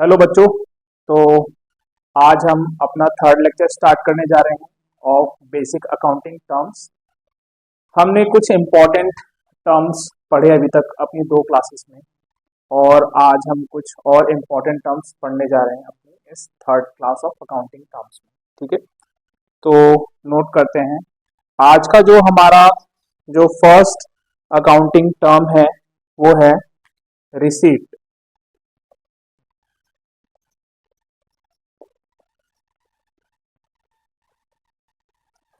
Hello बच्चों। तो आज हम अपना थर्ड लेक्चर स्टार्ट करने जा रहे हैं ऑफ बेसिक अकाउंटिंग टर्म्स। हमने कुछ इम्पोर्टेंट टर्म्स पढ़े अभी तक अपनी दो क्लासेस में, और आज हम कुछ और इम्पोर्टेंट टर्म्स पढ़ने जा रहे हैं अपनी इस third class of accounting terms में। ठीक है, तो नोट करते हैं। आज का जो हमारा जो फर्स्ट अकाउंटिंग टर्म है वो है रिसीट।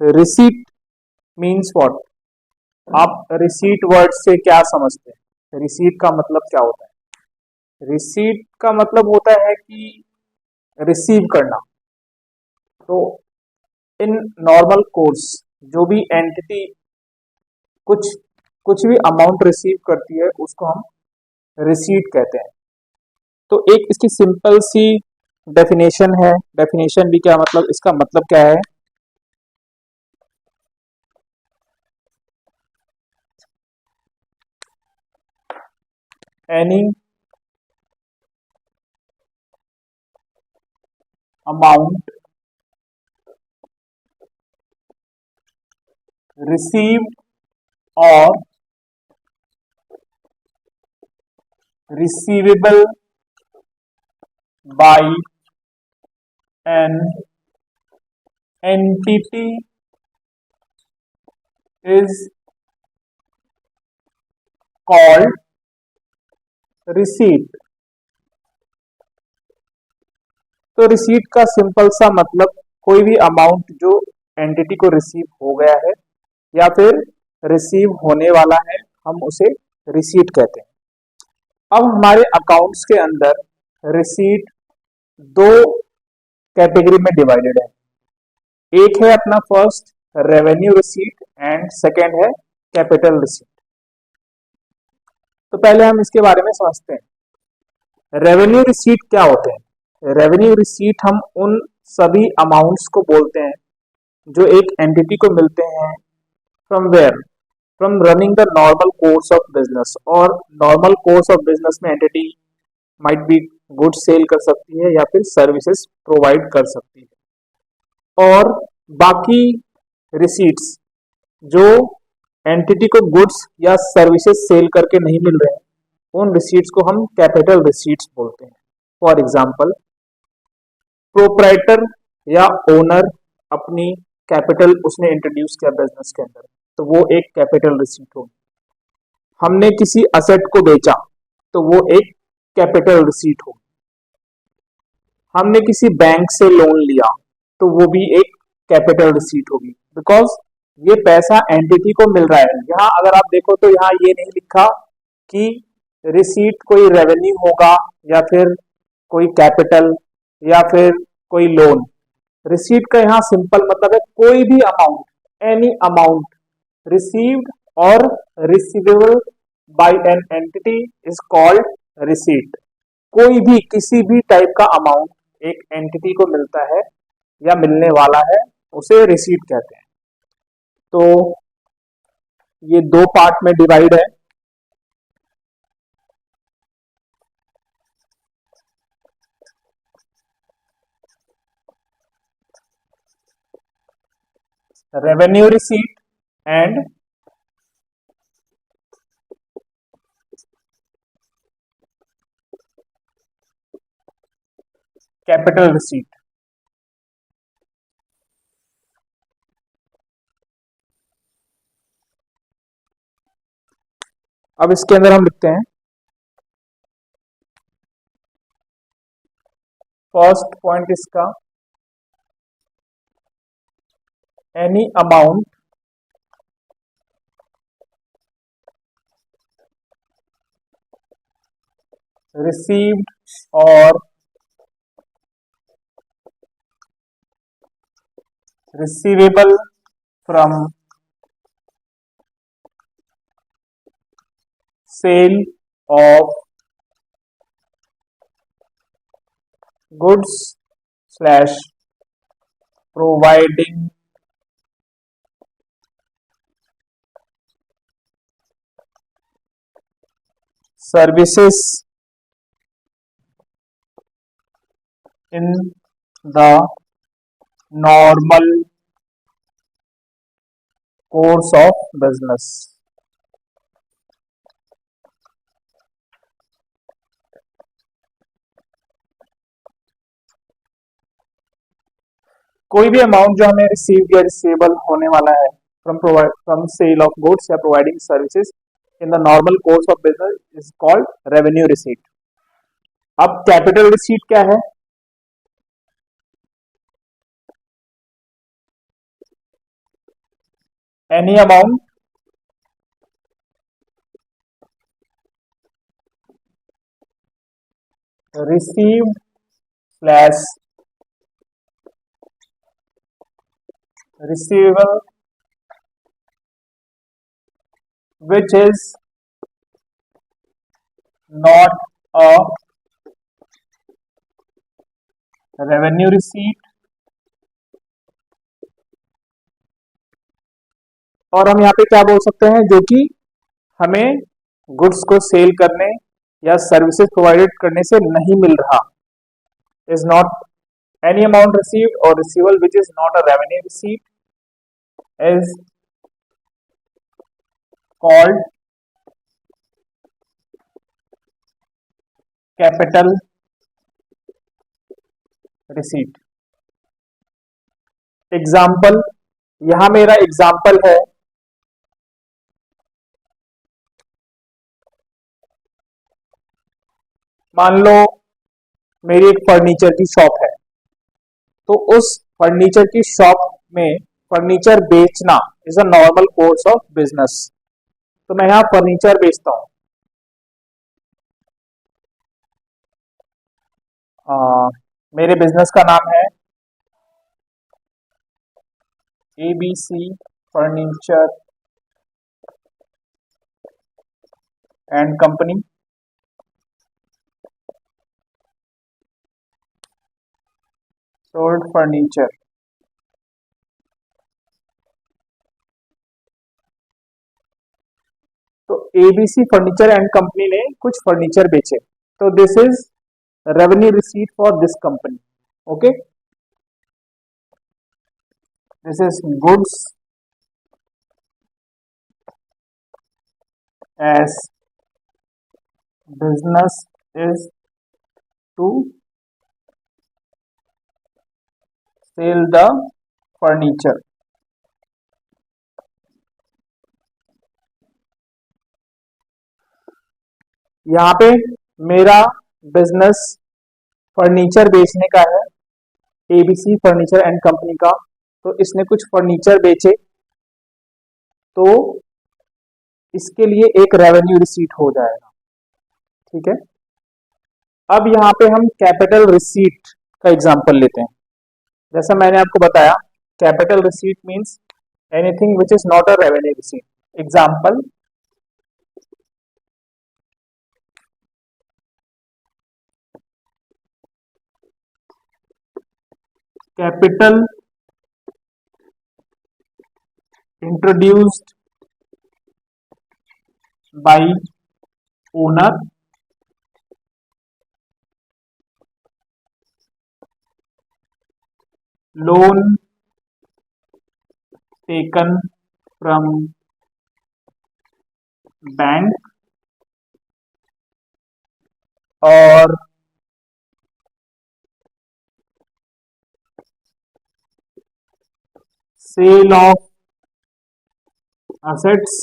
Receipt means what? आप रिसीट वर्ड से क्या समझते हैं? रिसीट का मतलब क्या होता है? रिसीट का मतलब होता है कि रिसीव करना। तो इन नॉर्मल कोर्स जो भी एंटिटी कुछ कुछ भी अमाउंट रिसीव करती है उसको हम रिसीट कहते हैं। तो एक इसकी सिंपल सी डेफिनेशन है। डेफिनेशन भी क्या मतलब, इसका मतलब क्या है? Any amount received or receivable by an entity is called receipt। तो रिसीट का सिंपल सा मतलब कोई भी अमाउंट जो एंटिटी को रिसीव हो गया है या फिर रिसीव होने वाला है, हम उसे रिसीट कहते हैं। अब हमारे अकाउंट्स के अंदर रिसीट दो कैटेगरी में डिवाइडेड है। एक है अपना first revenue receipt and second है कैपिटल रिसीट। तो पहले हम इसके बारे में समझते हैं। रेवेन्यू रिसीट क्या होते हैं? रेवेन्यू रिसीट हम उन सभी अमाउंट्स को बोलते हैं जो एक एंटिटी को मिलते हैं from where, from running the normal course of business. और नॉर्मल कोर्स ऑफ बिजनेस में entity might be good sell कर सकती है या फिर सर्विसेज प्रोवाइड कर सकती है। और बाकी रिसीट्स जो एंटिटी को गुड्स या सर्विसेज सेल करके नहीं मिल रहे हैं, उन रिसीट्स को हम कैपिटल रिसीट्स बोलते हैं। फॉर एग्जाम्पल, प्रोप्राइटर या ओनर अपनी कैपिटल उसने इंट्रोड्यूस किया बिजनेस के अंदर, तो वो एक कैपिटल रिसीट होगी। हमने किसी असेट को बेचा तो वो एक कैपिटल रिसीट होगी। हमने किसी बैंक से लोन लिया तो वो भी एक कैपिटल रिसीट होगी, बिकॉज ये पैसा एंटिटी को मिल रहा है। यहाँ अगर आप देखो तो यहाँ ये नहीं लिखा कि रिसीट कोई रेवेन्यू होगा या फिर कोई कैपिटल या फिर कोई लोन। रिसीट का यहाँ सिंपल मतलब है कोई भी अमाउंट, एनी अमाउंट रिसीव्ड और receivable by an entity is called receipt. कोई भी किसी भी टाइप का अमाउंट एक एंटिटी को मिलता है या मिलने वाला है, उसे रिसीट कहते हैं। तो ये दो पार्ट में डिवाइड है। Revenue receipt and capital receipt. अब इसके अंदर हम लिखते हैं फर्स्ट पॉइंट इसका, any amount received or receivable from sale of goods slash providing services in the normal course of business। कोई भी अमाउंट जो हमें रिसीव या रिसीवेबल होने वाला है फ्रॉम सेल ऑफ गुड्स या providing services in the normal course of business is called revenue receipt. अब कैपिटल रिसीट क्या है? Any amount received slash receivable which is not a revenue receipt। और हम यहाँ पे क्या बोल सकते हैं, जो कि हमें गुड्स को सेल करने या सर्विसेज प्रोवाइडेड करने से नहीं मिल रहा। Is not any amount received और receivable which is not a revenue receipt is called capital receipt. Example, यहां मेरा एग्जाम्पल है मान लो मेरी एक फर्नीचर की शॉप है, तो उस फर्नीचर की शॉप में फर्नीचर बेचना is a normal course of business. तो मैं यहां फर्नीचर बेचता हूं। मेरे बिजनेस का नाम है ABC furniture and company. Sold furniture. तो ABC फर्नीचर एंड कंपनी ने कुछ फर्नीचर बेचे, तो this is revenue receipt for this company. Okay, this is goods as business is to sell the furniture. यहाँ पे मेरा बिजनेस फर्नीचर बेचने का है, ABC फर्नीचर एंड कंपनी का। तो इसने कुछ फर्नीचर बेचे, तो इसके लिए एक रेवेन्यू रिसीट हो जाएगा। ठीक है, अब यहाँ पे हम कैपिटल रिसीट का एग्जांपल लेते हैं। जैसा मैंने आपको बताया, capital receipt means anything which is not a revenue receipt. Example, capital introduced by owner, loan taken from bank और सेल ऑफ असेट्स।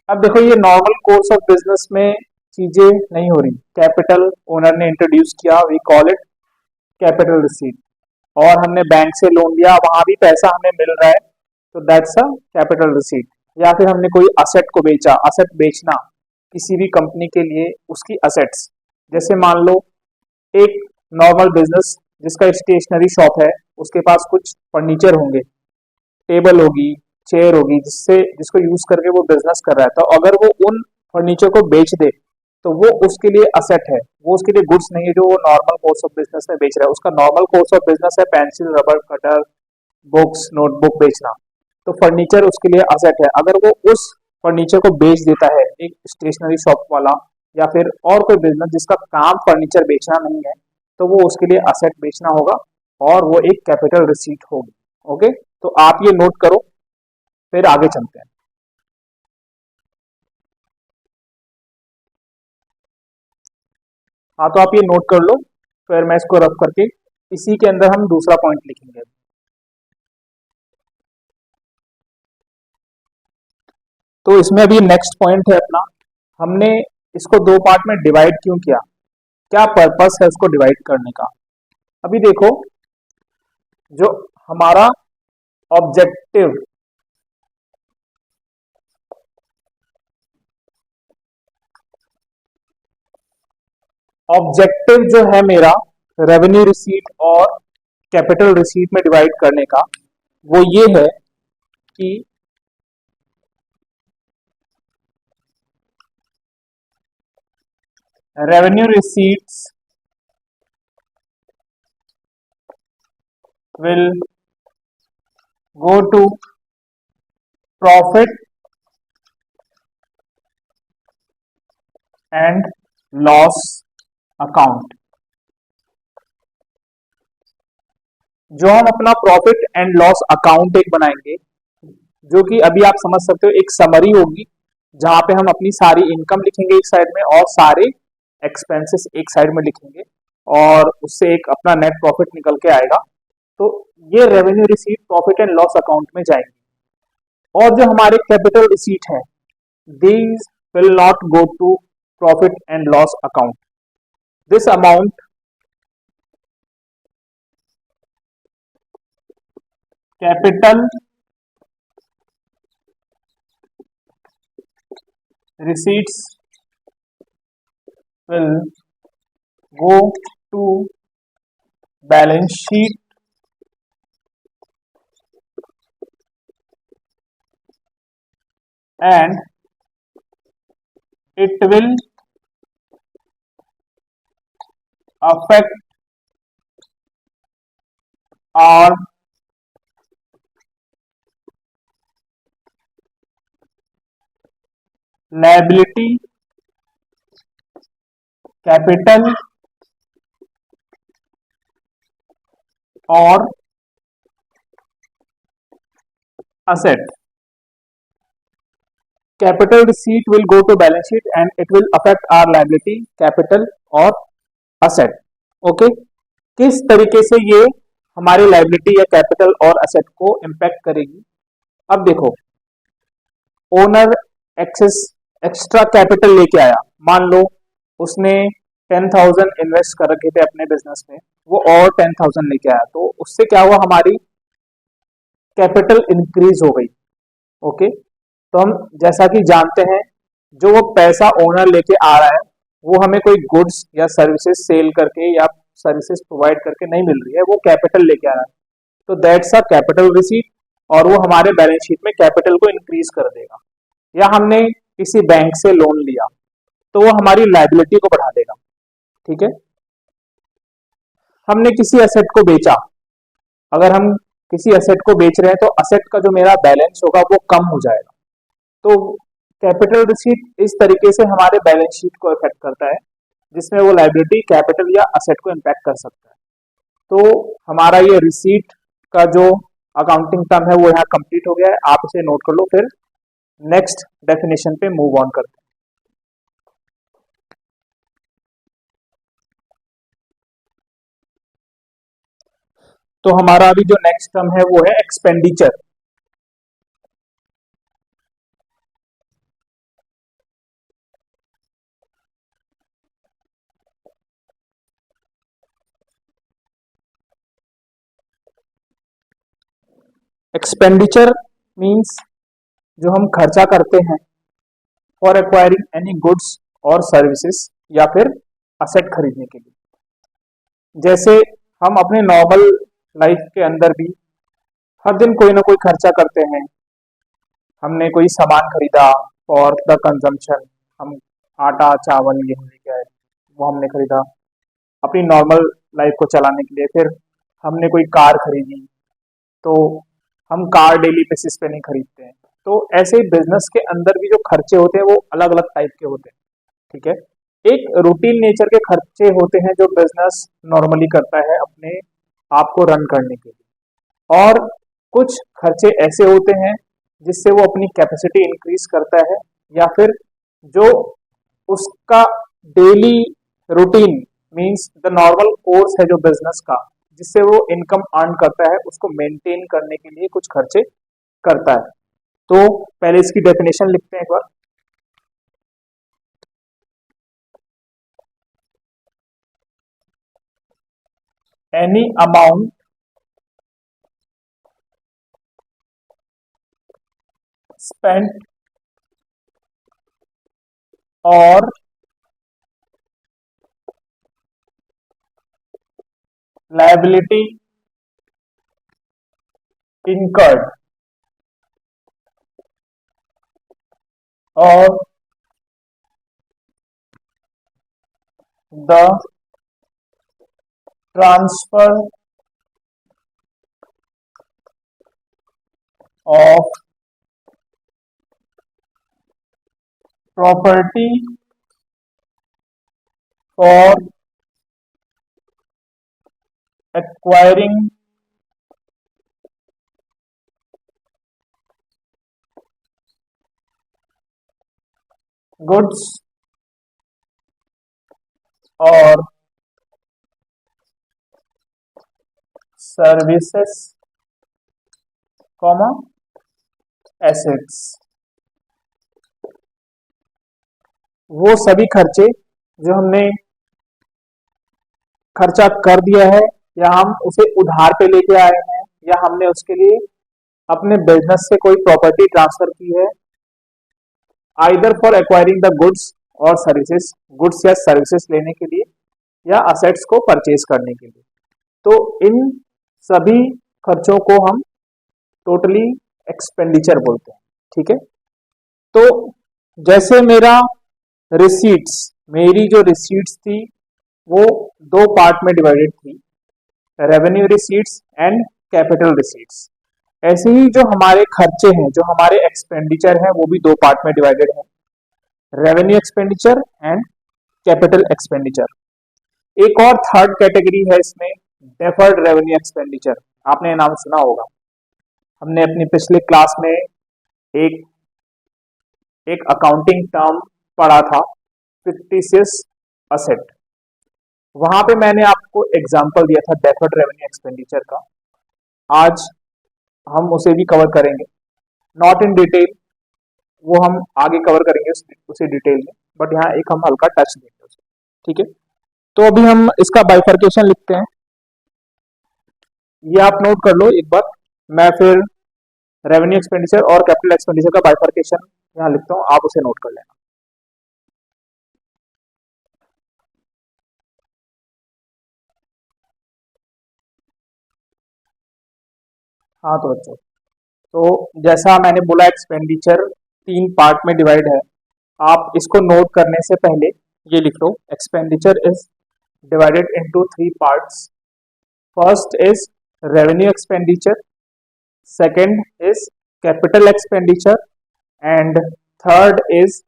अब देखो, ये नॉर्मल कोर्स ऑफ बिजनेस में चीजें नहीं हो रही। कैपिटल ओनर ने इंट्रोड्यूस किया, we call it capital receipt. और हमने बैंक से लोन लिया, वहां भी पैसा हमें मिल रहा है, तो दैट्स अ कैपिटल रिसीट। या फिर हमने कोई असेट को बेचा। असेट बेचना किसी भी कंपनी के लिए उसकी असेट्स, जैसे मान लो एक नॉर्मल बिजनेस जिसका स्टेशनरी शॉप है, उसके पास कुछ फर्नीचर होंगे, टेबल होगी, चेयर होगी, जिसको यूज करके वो बिजनेस कर रहा है। तो अगर वो उन फर्नीचर को बेच दे तो वो उसके लिए असेट है, वो उसके लिए गुड्स नहीं है जो वो नॉर्मल कोर्स ऑफ बिजनेस में बेच रहा है। उसका नॉर्मल कोर्स ऑफ बिजनेस है pencil, rubber, cutter, books, notebook बेचना। तो फर्नीचर उसके लिए असेट है। अगर वो उस फर्नीचर को बेच देता है एक स्टेशनरी शॉप वाला, या फिर और कोई बिजनेस जिसका काम फर्नीचर बेचना नहीं है, तो वो उसके लिए असेट बेचना होगा और वो एक कैपिटल रिसीट होगी। ओके, तो आप ये नोट करो, फिर आगे चलते हैं। हाँ, तो आप ये नोट कर लो, फिर मैं इसको रफ करके इसी के अंदर हम दूसरा पॉइंट लिखेंगे। तो इसमें अभी नेक्स्ट पॉइंट है अपना, हमने इसको दो पार्ट में डिवाइड क्यों किया, क्या पर्पस है उसको डिवाइड करने का। अभी देखो, जो हमारा ऑब्जेक्टिव ऑब्जेक्टिव जो है मेरा रेवेन्यू रिसीट और कैपिटल रिसीट में डिवाइड करने का, वो ये है कि revenue receipts will go to profit and loss account। जो हम अपना प्रॉफिट एंड लॉस अकाउंट एक बनाएंगे, जो कि अभी आप समझ सकते हो एक समरी होगी, जहां पे हम अपनी सारी इनकम लिखेंगे एक साइड में और सारे एक्सपेंसेस एक साइड में लिखेंगे, और उससे एक अपना नेट प्रॉफिट निकल के आएगा। तो ये revenue receipt profit and loss account में जाएंगे। और जो हमारे कैपिटल रिसीट है, these will not go to profit and loss account. This amount capital receipts will go to balance sheet and it will affect our liability, capital और asset। Capital receipt will go to balance sheet and it will affect our liability, capital और asset. Okay, किस तरीके से ये हमारी liability या capital और asset को इम्पैक्ट करेगी। अब देखो, ओनर एक्स्ट्रा कैपिटल लेके आया, मान लो उसने 10,000 इन्वेस्ट कर रखे थे अपने बिजनेस में, वो और 10,000 लेके आया, तो उससे क्या हुआ, हमारी कैपिटल इंक्रीज हो गई। ओके, तो हम जैसा कि जानते हैं, जो वो पैसा ओनर लेके आ रहा है, वो हमें कोई गुड्स या सर्विसेज सेल करके या सर्विसेज प्रोवाइड करके नहीं मिल रही है, वो कैपिटल लेके आ रहा है। तो दैट्स अ कैपिटल रिसीट, और वो हमारे बैलेंस शीट में कैपिटल को इंक्रीज कर देगा। या हमने किसी बैंक से लोन लिया, तो वो हमारी लायबिलिटी को बढ़ा देगा। ठीक है, हमने किसी एसेट को बेचा, अगर हम किसी एसेट को बेच रहे हैं तो एसेट का जो मेरा बैलेंस होगा वो कम हो जाएगा। तो कैपिटल रिसीट इस तरीके से हमारे बैलेंस शीट को इफेक्ट करता है, जिसमें वो लायबिलिटी, कैपिटल या एसेट को इम्पैक्ट कर सकता है। तो हमारा ये रिसीट का जो अकाउंटिंग टर्म है वो यहाँ कंप्लीट हो गया है, आप इसे नोट कर लो, फिर नेक्स्ट डेफिनेशन पे मूव ऑन करते हैं। तो हमारा अभी जो नेक्स्ट टर्म है वो है एक्सपेंडिचर। एक्सपेंडिचर मींस जो हम खर्चा करते हैं फॉर एक्वायरिंग एनी गुड्स और सर्विसेज या फिर असेट खरीदने के लिए। जैसे हम अपने नॉर्मल लाइफ के अंदर भी हर दिन कोई ना कोई खर्चा करते हैं। हमने कोई सामान खरीदा फॉर द कंजम्पशन, हम आटा चावल गेहूं लेके आए, वो हमने खरीदा अपनी नॉर्मल लाइफ को चलाने के लिए। फिर हमने कोई कार खरीदी, तो हम कार डेली बेसिस पे नहीं खरीदते हैं। तो ऐसे ही बिजनेस के अंदर भी जो खर्चे होते हैं वो अलग अलग टाइप के होते हैं। ठीक है, एक रूटीन नेचर के खर्चे होते हैं जो बिजनेस नॉर्मली करता है अपने आप को रन करने के लिए, और कुछ खर्चे ऐसे होते हैं जिससे वो अपनी कैपेसिटी इंक्रीज करता है, या फिर जो उसका daily routine means the normal course है जो बिजनेस का, जिससे वो इनकम अर्न करता है, उसको मेंटेन करने के लिए कुछ खर्चे करता है। तो पहले इसकी डेफिनेशन लिखते हैं एक बार। Any amount spent or liability incurred or the transfer of property for acquiring goods or services, comma assets। वो सभी खर्चे जो हमने खर्चा कर दिया है, या हम उसे उधार पे लेके आए हैं, या हमने उसके लिए अपने बिजनेस से कोई प्रॉपर्टी ट्रांसफर की है, either for acquiring the goods और सर्विसेज, गुड्स या सर्विसेज लेने के लिए, या असेट्स को परचेज करने के लिए। तो इन सभी खर्चों को हम टोटली एक्सपेंडिचर बोलते हैं। ठीक है, तो जैसे मेरी जो रिसीट्स थी वो दो पार्ट में डिवाइडेड थी, revenue receipts and capital receipts. ऐसे ही जो हमारे खर्चे हैं, जो हमारे एक्सपेंडिचर हैं, वो भी दो पार्ट में डिवाइडेड है, revenue expenditure and capital expenditure. एक और थर्ड कैटेगरी है इसमें, डेफर्ड रेवेन्यू एक्सपेंडिचर। आपने नाम सुना होगा, हमने अपनी पिछले क्लास में एक अकाउंटिंग टर्म पढ़ा था, फिक्टिशियस असेट। वहां पे मैंने आपको एग्जांपल दिया था डेफर्ड रेवेन्यू एक्सपेंडिचर का। आज हम उसे भी कवर करेंगे, नॉट इन डिटेल, वो हम आगे कवर करेंगे उसे डिटेल में, बट यहाँ एक हम हल्का टच देंगे उसे। ठीक है, तो अभी हम इसका बाइफर्केशन लिखते हैं, ये आप नोट कर लो एक बार। मैं फिर रेवेन्यू एक्सपेंडिचर और कैपिटल एक्सपेंडिचर का बाइफर्केशन यहाँ लिखता हूँ, आप उसे नोट कर लेना। हाँ तो बच्चों, तो जैसा मैंने बोला एक्सपेंडिचर तीन पार्ट में डिवाइड है। आप इसको नोट करने से पहले ये लिख लो, expenditure is divided into three parts. First is revenue expenditure, second is capital expenditure and third is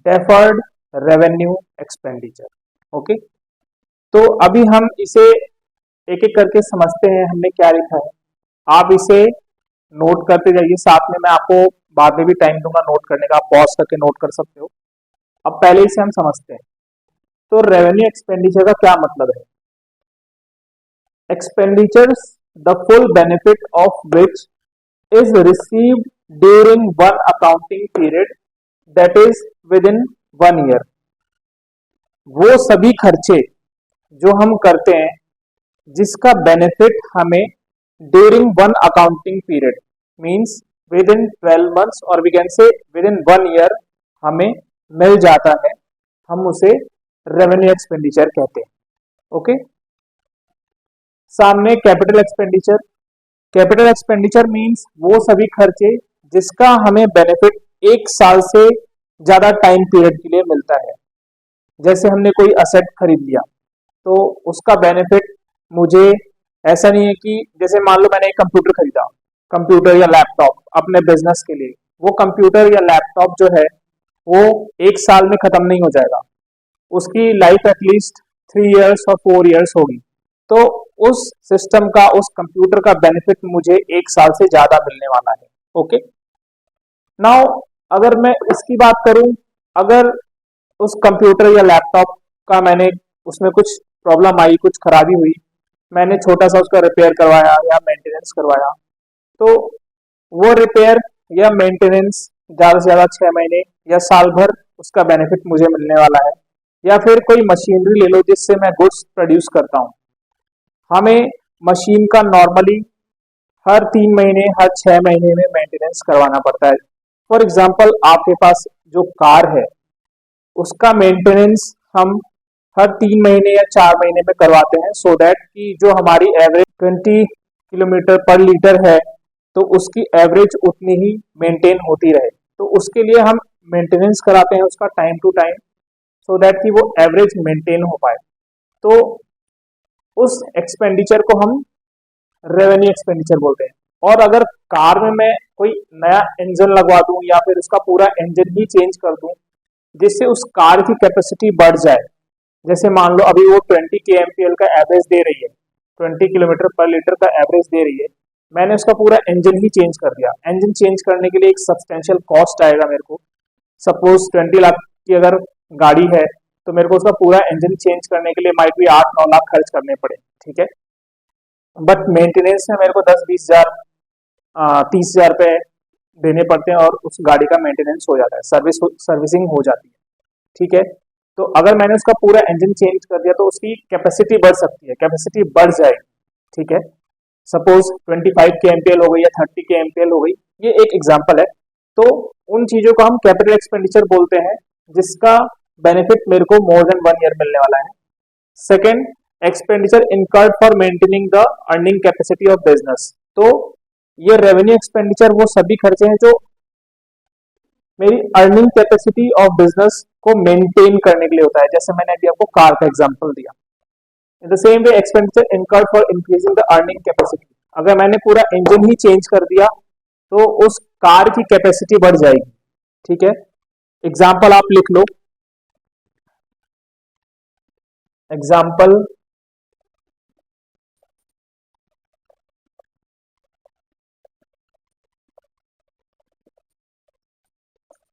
deferred revenue expenditure. Okay, तो अभी हम इसे एक एक करके समझते हैं हमने क्या लिखा है। आप इसे नोट करते जाइए, साथ में मैं आपको बाद में भी टाइम दूंगा नोट करने का, आप पॉज करके नोट कर सकते हो। अब पहले इसे हम समझते हैं। तो रेवेन्यू एक्सपेंडिचर का क्या मतलब है? Expenditures the full benefit of which is received during one accounting period that is with in 1 year. वो सभी खर्चे जो हम करते हैं जिसका बेनिफिट हमें during one accounting period means within 12 months और we can say within 1 year हमें मिल जाता है, हम उसे रेवेन्यू एक्सपेंडिचर कहते हैं। ओके, सामने capital expenditure. Capital expenditure means वो सभी खर्चे जिसका हमें बेनिफिट 1 साल से ज्यादा टाइम पीरियड के लिए मिलता है। जैसे हमने कोई असेट खरीद लिया तो उसका बेनिफिट मुझे ऐसा नहीं है कि जैसे मान लो मैंने एक कंप्यूटर खरीदा, कंप्यूटर या लैपटॉप अपने बिजनेस के लिए, वो कंप्यूटर या लैपटॉप जो है वो 1 साल में खत्म नहीं हो जाएगा। उसकी लाइफ एटलीस्ट 3 इयर्स और 4 इयर्स होगी, तो उस सिस्टम का, उस कंप्यूटर का बेनिफिट मुझे 1 साल से ज्यादा मिलने वाला है। ओके, नाउ अगर मैं इसकी बात करूं, अगर उस कंप्यूटर या लैपटॉप का मैंने, उसमें कुछ प्रॉब्लम आई, कुछ खराबी हुई, मैंने छोटा सा उसका रिपेयर करवाया या मेंटेनेंस करवाया, तो वो रिपेयर या मेंटेनेंस ज्यादा से ज्यादा 6 महीने या साल भर उसका बेनिफिट मुझे मिलने वाला है। या फिर कोई मशीनरी ले लो जिससे मैं गुड्स प्रोड्यूस करता हूँ, हमें मशीन का नॉर्मली हर 3 महीने, हर 6 महीने में मेंटेनेंस करवाना पड़ता है। फॉर एग्जाम्पल, आपके पास जो कार है उसका मेंटेनेंस हम हर 3 महीने या 4 महीने में करवाते हैं, सो दैट कि जो हमारी एवरेज 20 किलोमीटर पर लीटर है, तो उसकी एवरेज उतनी ही मेंटेन होती रहे। तो उसके लिए हम मेंटेनेंस कराते हैं उसका time to time, so that कि वो एवरेज मेंटेन हो पाए। तो उस एक्सपेंडिचर को हम रेवेन्यू एक्सपेंडिचर बोलते हैं। और अगर कार में मैं कोई नया इंजन लगवा दूं या फिर उसका पूरा इंजन ही चेंज कर दूं, जिससे उस कार की कैपेसिटी बढ़ जाए, जैसे मान लो अभी वो 20 kmpl का एवरेज दे रही है, 20 किलोमीटर पर लीटर का एवरेज दे रही है, मैंने उसका पूरा इंजन ही चेंज कर दिया। इंजन चेंज करने के लिए एक सब्सटेंशियल कॉस्ट आएगा मेरे को। सपोज 20 लाख की अगर गाड़ी है, तो मेरे को उसका पूरा इंजन चेंज करने के लिए माइट भी 8-9 लाख खर्च करने पड़े, ठीक है। बट मेंटेनेंस में मेरे को 10-20 हजार, 30 हजार रुपये देने पड़ते हैं और उस गाड़ी का मेंटेनेंस हो जाता है, सर्विसिंग हो जाती है, ठीक है। तो अगर मैंने उसका पूरा इंजन चेंज कर दिया तो उसकी कैपेसिटी बढ़ सकती है, कैपेसिटी बढ़ जाएगी, ठीक है। सपोज 25 kmpl हो गई या 30 kmpl हो गई, ये एक एग्जाम्पल है। तो उन चीजों को हम कैपिटल एक्सपेंडिचर बोलते हैं, जिसका बेनिफिट मेरे को मोर देन 1 ईयर मिलने वाला है। Second, expenditure incurred for maintaining the earning capacity of business. तो ये रेवेन्यू एक्सपेंडिचर वो सभी खर्चे हैं जो मेरी अर्निंग कैपेसिटी ऑफ बिजनेस को मेंटेन करने के लिए होता है, जैसे मैंने अभी आपको कार का एग्जांपल दिया। In the same way, expenditure incurred for increasing the earning capacity, अगर मैंने पूरा इंजन ही चेंज कर दिया तो उस कार की कैपेसिटी बढ़ जाएगी, ठीक है। एग्जाम्पल आप लिख लो, एग्जाम्पल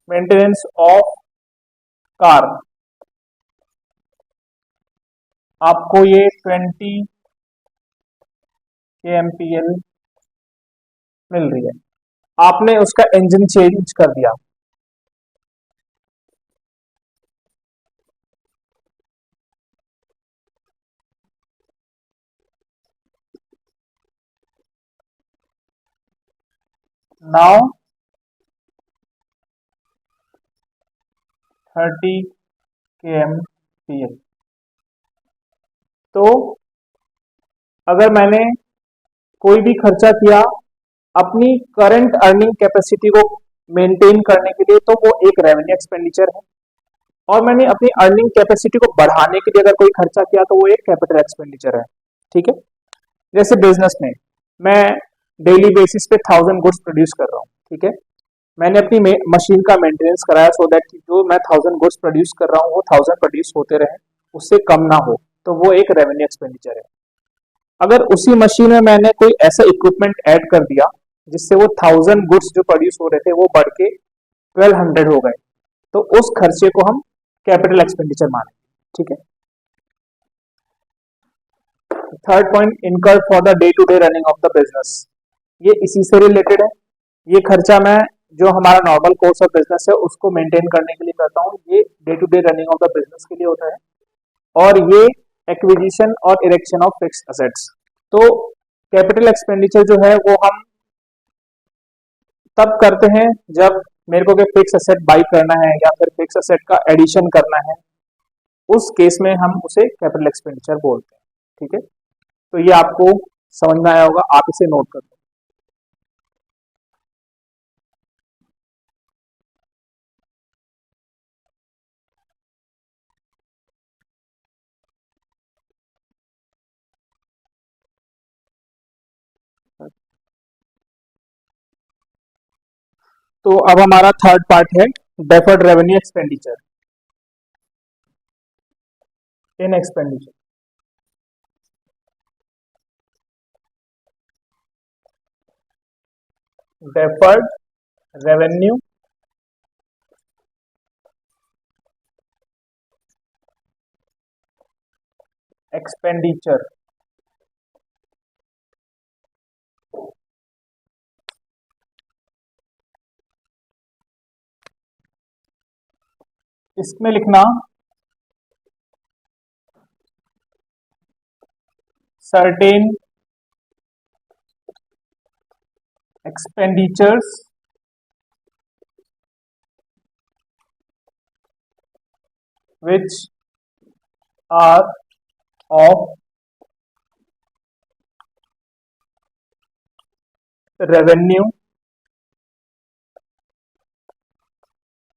मेंटेनेंस ऑफ कार, आपको ये 20 kmpl मिल रही है, आपने उसका इंजन चेंज कर दिया। नाउ 30 kmpl, तो अगर मैंने कोई भी खर्चा किया अपनी करंट अर्निंग कैपेसिटी को मेंटेन करने के लिए, तो वो एक रेवेन्यू एक्सपेंडिचर है। और मैंने अपनी अर्निंग कैपेसिटी को बढ़ाने के लिए अगर कोई खर्चा किया तो वो एक कैपिटल एक्सपेंडिचर है, ठीक है। जैसे बिजनेस में मैं डेली बेसिस पे 1000 गुड्स प्रोड्यूस कर रहा हूँ, ठीक है। मैंने अपनी मशीन का मेंटेनेंस कराया, सो दैट जो मैं 1000 गुड्स प्रोड्यूस कर रहा हूँ वो 1000 प्रोड्यूस होते रहे, उससे कम ना हो, तो वो एक रेवेन्यू एक्सपेंडिचर है। अगर उसी मशीन में मैंने कोई ऐसा इक्विपमेंट ऐड कर दिया जिससे वो 1000 गुड्स जो प्रोड्यूस हो रहे थे वो बढ़ के 1200 हो गए, तो उस खर्चे को हम कैपिटल एक्सपेंडिचर मानेंगे, ठीक है। Third point, incurred for the day to day running of the business, ये इसी से रिलेटेड है। ये खर्चा मैं जो हमारा नॉर्मल कोर्स ऑफ बिजनेस है उसको मेंटेन करने के लिए करता हूँ, ये day to day running of the business के लिए होता है। और ये एक्विजिशन और इरेक्शन ऑफ फिक्स्ड असेट्स। तो कैपिटल एक्सपेंडिचर जो है वो हम तब करते हैं जब मेरे को फिक्स असेट बाई करना है या फिर फिक्स असेट का एडिशन करना है, उस केस में हम उसे कैपिटल एक्सपेंडिचर बोलते हैं, ठीक है। तो ये आपको समझ में आया होगा, आप इसे नोट कर लो। तो अब हमारा थर्ड पार्ट है डेफर्ड रेवेन्यू एक्सपेंडिचर। इन एक्सपेंडिचर, deferred revenue expenditure. इसमें लिखना certain expenditures which are of revenue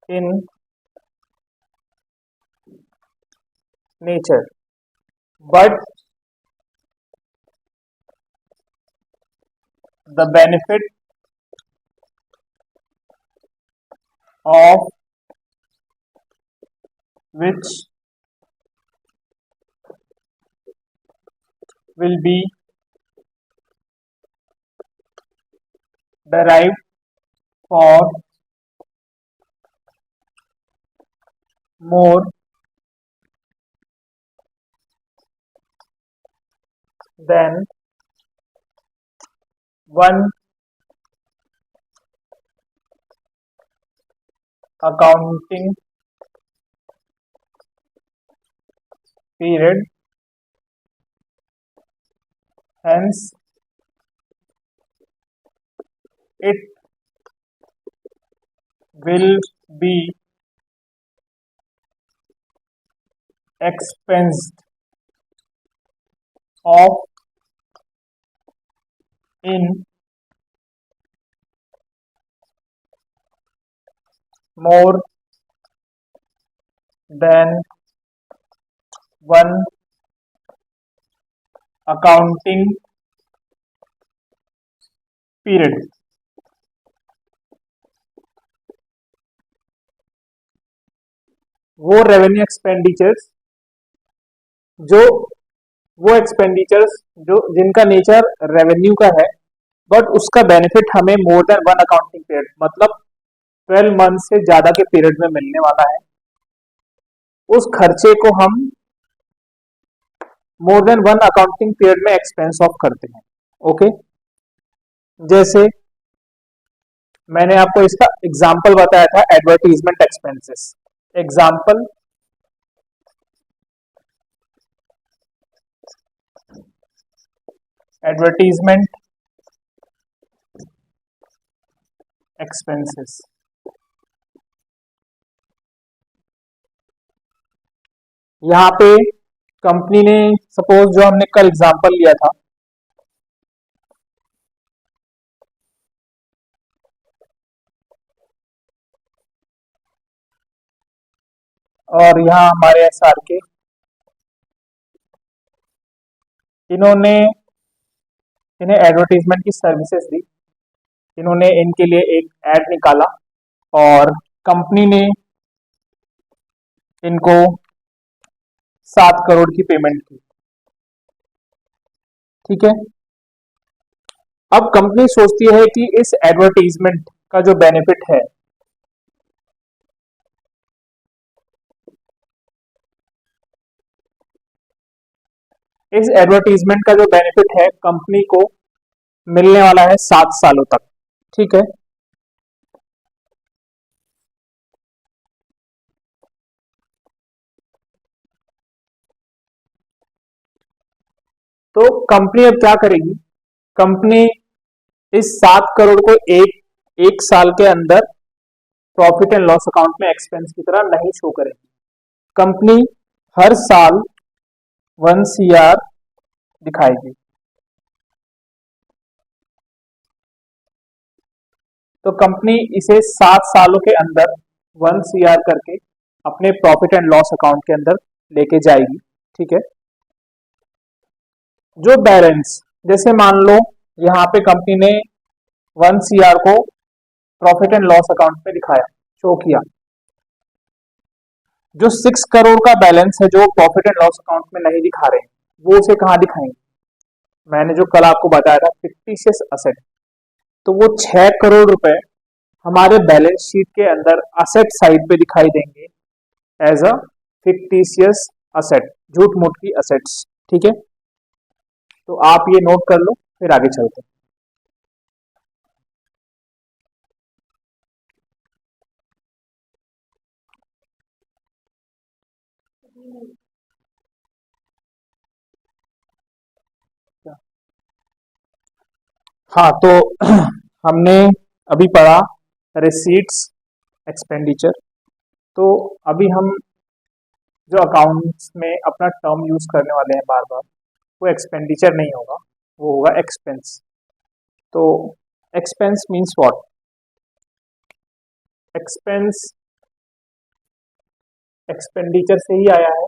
in nature, but the benefit of which will be derived for more than one accounting period. Hence, it will be expensed off in more than one accounting period. वो revenue expenditures जो वो expenditures जो जिनका nature revenue का है, but उसका benefit हमें more than one accounting period मतलब 12 मंथ से ज्यादा के पीरियड में मिलने वाला है, उस खर्चे को हम more than one accounting period में एक्सपेंस ऑफ करते हैं. ओके, जैसे मैंने आपको इसका एग्जाम्पल बताया था, advertisement expenses. Example, advertisement expenses. यहाँ पे कंपनी ने सपोज जो हमने कल एग्जाम्पल लिया था, और यहाँ हमारे एसआर के इन्होंने इन्हें एडवर्टीजमेंट की सर्विसेज दी, इन्होंने इनके लिए एक एड निकाला और कंपनी ने इनको 7 करोड़ की पेमेंट की. ठीक है, अब कंपनी सोचती है कि इस एडवर्टीजमेंट का जो बेनिफिट है कंपनी को मिलने वाला है 7 सालों तक. ठीक है, तो कंपनी अब क्या करेगी, कंपनी इस 7 करोड़ को एक साल के अंदर प्रॉफिट एंड लॉस अकाउंट में एक्सपेंस की तरह नहीं शो करेगी. कंपनी हर साल 1 CR दिखाएगी. तो कंपनी इसे 7 सालों के अंदर 1 CR करके अपने प्रॉफिट एंड लॉस अकाउंट के अंदर लेके जाएगी. ठीक है, जो बैलेंस, जैसे मान लो यहाँ पे कंपनी ने 1 CR को प्रॉफिट एंड लॉस अकाउंट में दिखाया, शो किया, जो 6 करोड़ का बैलेंस है जो प्रॉफिट एंड लॉस अकाउंट में नहीं दिखा रहे हैं, वो उसे कहाँ दिखाएंगे? मैंने जो कल आपको बताया था फिक्टिशियस असेट, तो वो 6 करोड़ रुपए हमारे बैलेंस शीट के अंदर असेट साइड पे दिखाई देंगे एज अ फिक्टिशियस असेट, झूठ मूठ की असेट्स। ठीक है, तो आप ये नोट कर लो, फिर आगे चलते हैं। हाँ, तो हमने अभी पढ़ा रिसीट्स, एक्सपेंडिचर। तो अभी हम जो अकाउंट्स में अपना टर्म यूज करने वाले हैं बार बार, वो एक्सपेंडिचर नहीं होगा, वो होगा एक्सपेंस। तो expense means what? Expense expenditure से ही आया है।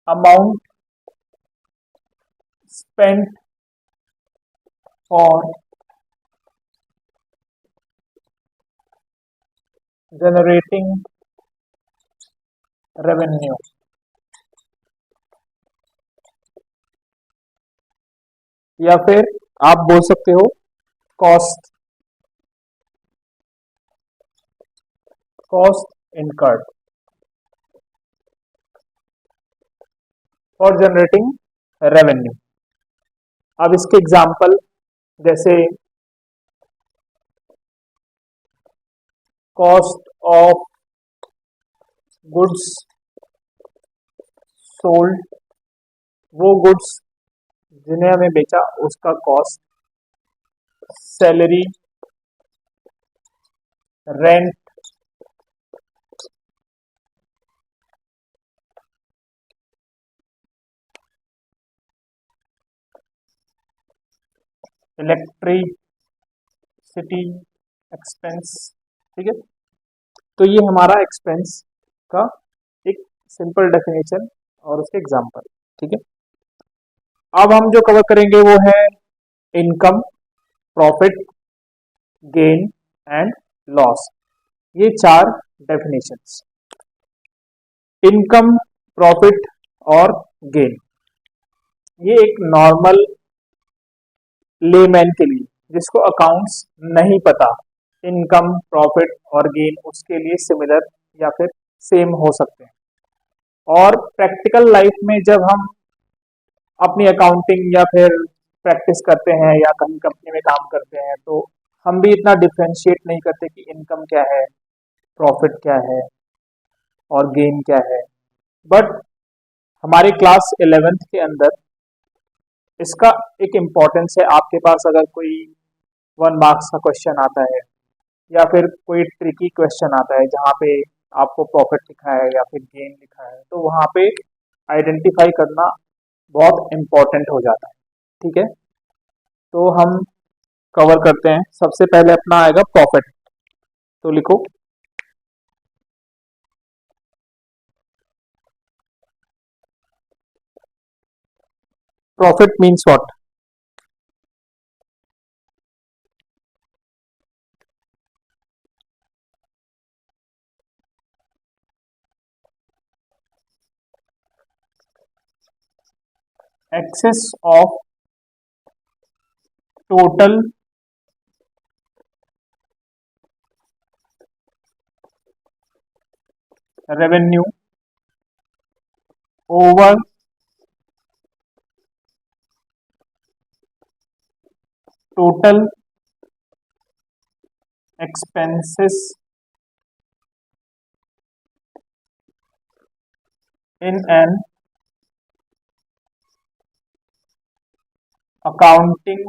Amount spent for generating revenue, या फिर आप बोल सकते हो cost, cost incurred for generating revenue. अब इसके एग्जाम्पल जैसे कॉस्ट ऑफ गुड्स सोल्ड, वो गुड्स जिन्हें हमें बेचा उसका cost, salary, rent, electricity expense. ठीक है, तो ये हमारा एक्सपेंस का एक सिंपल डेफिनेशन और उसके एग्जाम्पल। ठीक है, अब हम जो कवर करेंगे वो है income, profit, gain and loss, ये 4 डेफिनेशंस। इनकम, प्रॉफिट और गेन, ये एक नॉर्मल लेमैन के लिए जिसको अकाउंट्स नहीं पता, इनकम, प्रॉफिट और गेन उसके लिए सिमिलर या फिर सेम हो सकते हैं। और प्रैक्टिकल लाइफ में जब हम अपनी अकाउंटिंग या फिर प्रैक्टिस करते हैं या कहीं कंपनी में काम करते हैं, तो हम भी इतना डिफ्रेंशिएट नहीं करते कि इनकम क्या है, प्रॉफिट क्या है और गेन क्या है। बट हमारे क्लास 11th के अंदर इसका एक इम्पोर्टेंस है। आपके पास अगर कोई 1 मार्क्स का क्वेश्चन आता है या फिर कोई ट्रिकी क्वेश्चन आता है जहाँ पे आपको प्रॉफिट लिखा है या फिर गेन लिखा है, तो वहाँ पे आइडेंटिफाई करना बहुत इम्पोर्टेंट हो जाता है। ठीक है, तो हम कवर करते हैं। सबसे पहले अपना आएगा प्रॉफिट, तो लिखो profit means what? Excess of total revenue over total expenses in an accounting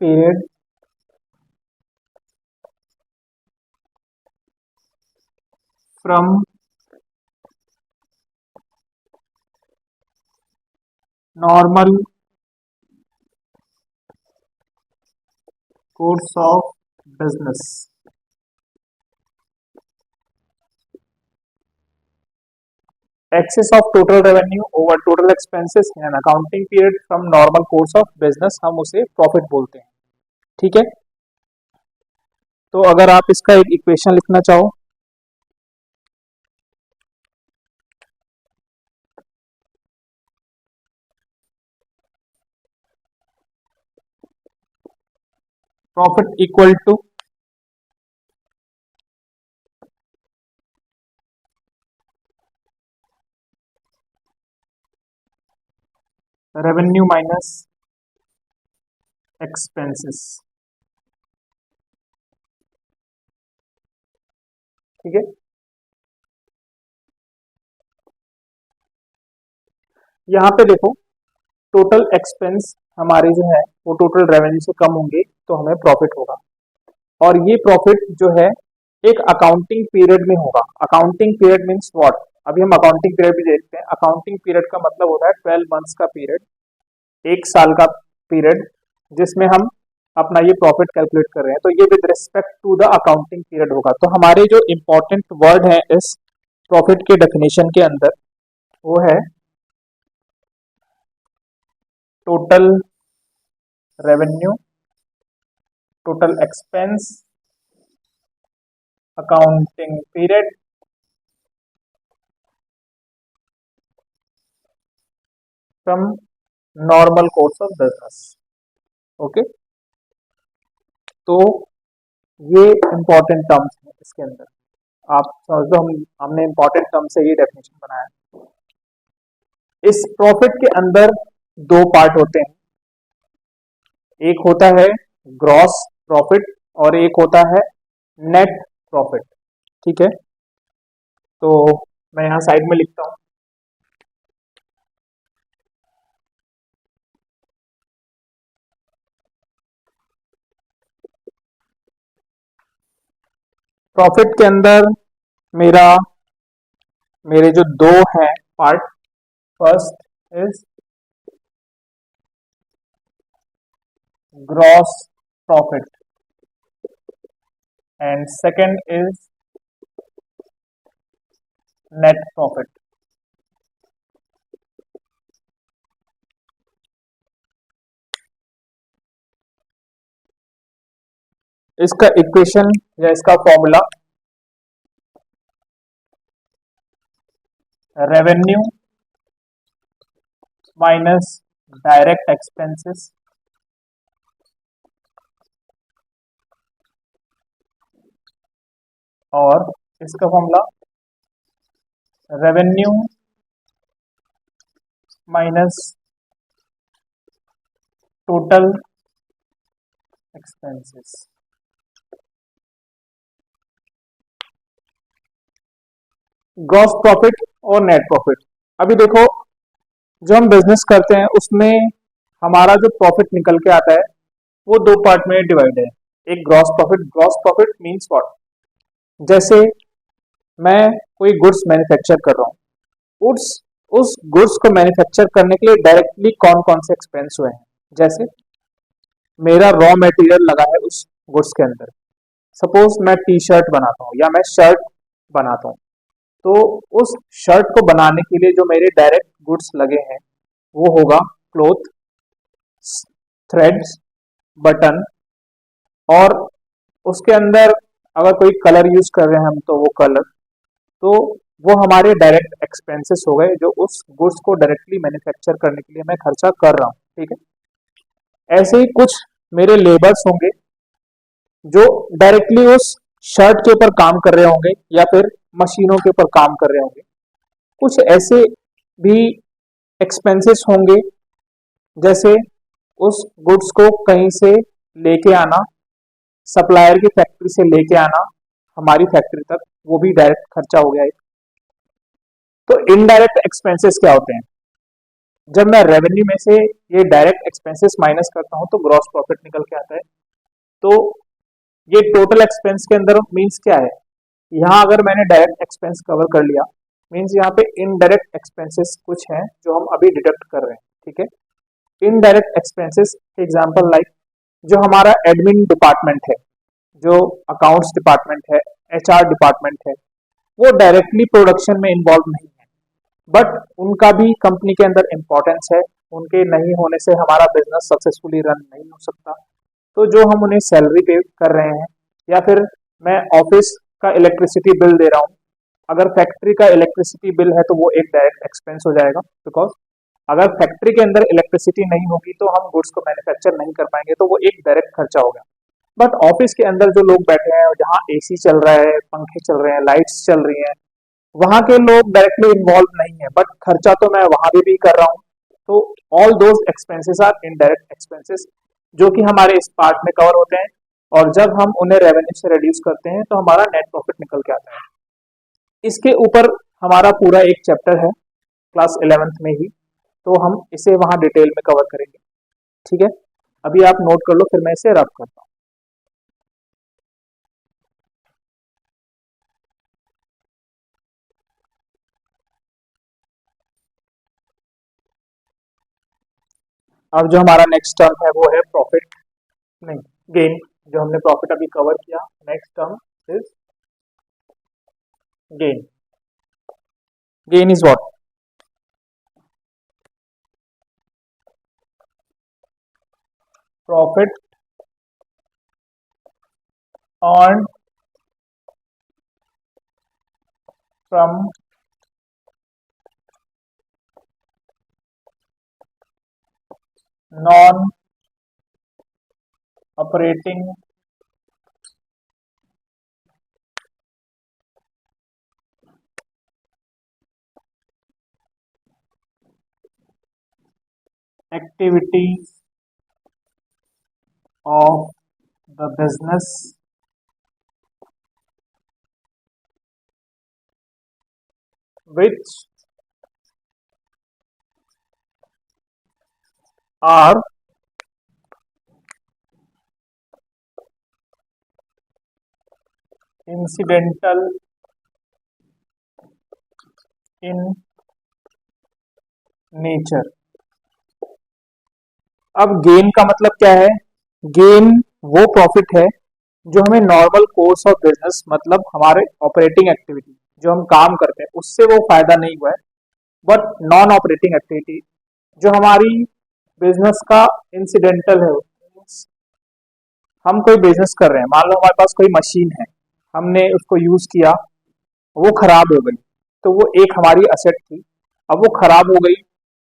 period from normal course of business। Excess of total revenue over total expenses in an accounting period from normal course of business, हम उसे profit बोलते हैं। ठीक है, तो अगर आप इसका एक इक्वेशन लिखना चाहो, profit equal to revenue minus expenses. ठीक है, यहाँ पे देखो टोटल एक्सपेंस हमारे जो है वो टोटल रेवेन्यू से कम होंगे तो हमें प्रॉफिट होगा, और ये प्रॉफिट जो है एक अकाउंटिंग पीरियड में होगा। अकाउंटिंग पीरियड मीन्स व्हाट, अभी हम अकाउंटिंग पीरियड भी देखते हैं। अकाउंटिंग पीरियड का मतलब होता है 12 मंथ्स का पीरियड, एक साल का पीरियड, जिसमें हम अपना ये प्रॉफिट कैलकुलेट कर रहे हैं। तो ये with respect to the accounting period होगा। तो हमारे जो इंपॉर्टेंट वर्ड है इस प्रॉफिट के डेफिनेशन के अंदर वो है total revenue, total expense, accounting period, from normal course of business. Okay, तो ये इंपॉर्टेंट टर्म्स हैं इसके अंदर, आप समझ लो हमने इंपॉर्टेंट टर्म से ये डेफिनेशन बनाया। इस प्रॉफिट के अंदर दो पार्ट होते हैं, एक होता है ग्रॉस प्रॉफिट और एक होता है नेट प्रॉफिट। ठीक है, तो मैं यहाँ साइड में लिखता हूँ, प्रॉफिट के अंदर मेरे जो दो हैं part, first is gross profit and second is net profit. इसका इक्वेशन या इसका formula revenue minus direct expenses और इसका formula revenue minus total expenses. Gross profit और नेट प्रॉफिट। अभी देखो जो हम बिजनेस करते हैं उसमें हमारा जो प्रॉफिट निकल के आता है वो दो पार्ट में डिवाइड है। एक gross profit, gross profit means what, जैसे मैं कोई गुड्स मैन्युफैक्चर कर रहा हूँ, उस गुड्स को मैन्युफैक्चर करने के लिए डायरेक्टली कौन कौन से एक्सपेंस हुए हैं। जैसे मेरा रॉ मटेरियल लगा है उस गुड्स के अंदर, सपोज मैं टी शर्ट बनाता हूँ या मैं शर्ट बनाता हूँ, तो उस शर्ट को बनाने के लिए जो मेरे डायरेक्ट गुड्स लगे हैं वो होगा क्लॉथ, थ्रेड्स, बटन, और उसके अंदर अगर कोई कलर यूज कर रहे हैं हम तो वो कलर, तो वो हमारे डायरेक्ट एक्सपेंसेस हो गए जो उस गुड्स को डायरेक्टली मैन्युफैक्चर करने के लिए मैं खर्चा कर रहा हूँ। ठीक है, ऐसे ही कुछ मेरे लेबर्स होंगे जो डायरेक्टली उस शर्ट के ऊपर काम कर रहे होंगे या फिर मशीनों के ऊपर काम कर रहे होंगे। कुछ ऐसे भी एक्सपेंसेस होंगे जैसे उस गुड्स को कहीं से लेके आना, सप्लायर की फैक्ट्री से लेके आना हमारी फैक्ट्री तक, वो भी डायरेक्ट खर्चा हो गया है। तो इनडायरेक्ट एक्सपेंसेस क्या होते हैं, जब मैं रेवेन्यू में से ये डायरेक्ट एक्सपेंसेस माइनस करता हूं तो ग्रॉस प्रॉफिट निकल के आता है। तो ये टोटल एक्सपेंस के अंदर मींस क्या है, यहाँ अगर मैंने डायरेक्ट एक्सपेंस कवर कर लिया मींस यहाँ पे इनडायरेक्ट एक्सपेंसेस कुछ हैं जो हम अभी डिडक्ट कर रहे हैं। ठीक है, इनडायरेक्ट एक्सपेंसेस एग्जांपल लाइक जो हमारा एडमिन डिपार्टमेंट है, जो अकाउंट्स डिपार्टमेंट है, एचआर डिपार्टमेंट है, वो डायरेक्टली प्रोडक्शन में इन्वॉल्व नहीं है, बट उनका भी कंपनी के अंदर इम्पोर्टेंस है, उनके नहीं होने से हमारा बिजनेस सक्सेसफुली रन नहीं हो सकता। तो जो हम उन्हें सैलरी पे कर रहे हैं, या फिर मैं ऑफिस का इलेक्ट्रिसिटी बिल दे रहा हूँ, अगर फैक्ट्री का इलेक्ट्रिसिटी बिल है तो वो एक डायरेक्ट एक्सपेंस हो जाएगा, बिकॉज अगर फैक्ट्री के अंदर इलेक्ट्रिसिटी नहीं होगी तो हम गुड्स को मैन्युफैक्चर नहीं कर पाएंगे, तो वो एक डायरेक्ट खर्चा हो गया। बट ऑफिस के अंदर जो लोग बैठे हैं, जहाँ एसी चल रहा है, पंखे चल रहे हैं, लाइट्स चल रही हैं, वहां के लोग डायरेक्टली इन्वॉल्व नहीं है, बट खर्चा तो मैं वहां भी कर रहा हूँ। तो all those expenses are indirect expenses, जो कि हमारे इस पार्ट में कवर होते हैं। और जब हम उन्हें रेवेन्यू से रिड्यूस करते हैं तो हमारा नेट प्रॉफिट निकल के आता है। इसके ऊपर हमारा पूरा एक चैप्टर है क्लास 11th में ही, तो हम इसे वहां डिटेल में कवर करेंगे। ठीक है, अभी आप नोट कर लो, फिर मैं इसे रब करता हूँ। अब जो हमारा नेक्स्ट टर्म है वो है प्रॉफिट, नहीं, गेन। जो हमने प्रॉफिट अभी कवर किया, next term is gain. Gain is what? Profit earned from non operating activities of the business which are incidental in nature। अब गेन का मतलब क्या है? गेन वो प्रॉफिट है जो हमें नॉर्मल कोर्स ऑफ बिजनेस, मतलब हमारे ऑपरेटिंग एक्टिविटी जो हम काम करते हैं उससे वो फायदा नहीं हुआ है, बट नॉन ऑपरेटिंग एक्टिविटी जो हमारी बिजनेस का इंसिडेंटल है। हम कोई बिजनेस कर रहे हैं, मान लो हमारे पास कोई मशीन है, हमने उसको यूज किया, वो खराब हो गई, तो वो एक हमारी असेट थी। अब वो खराब हो गई,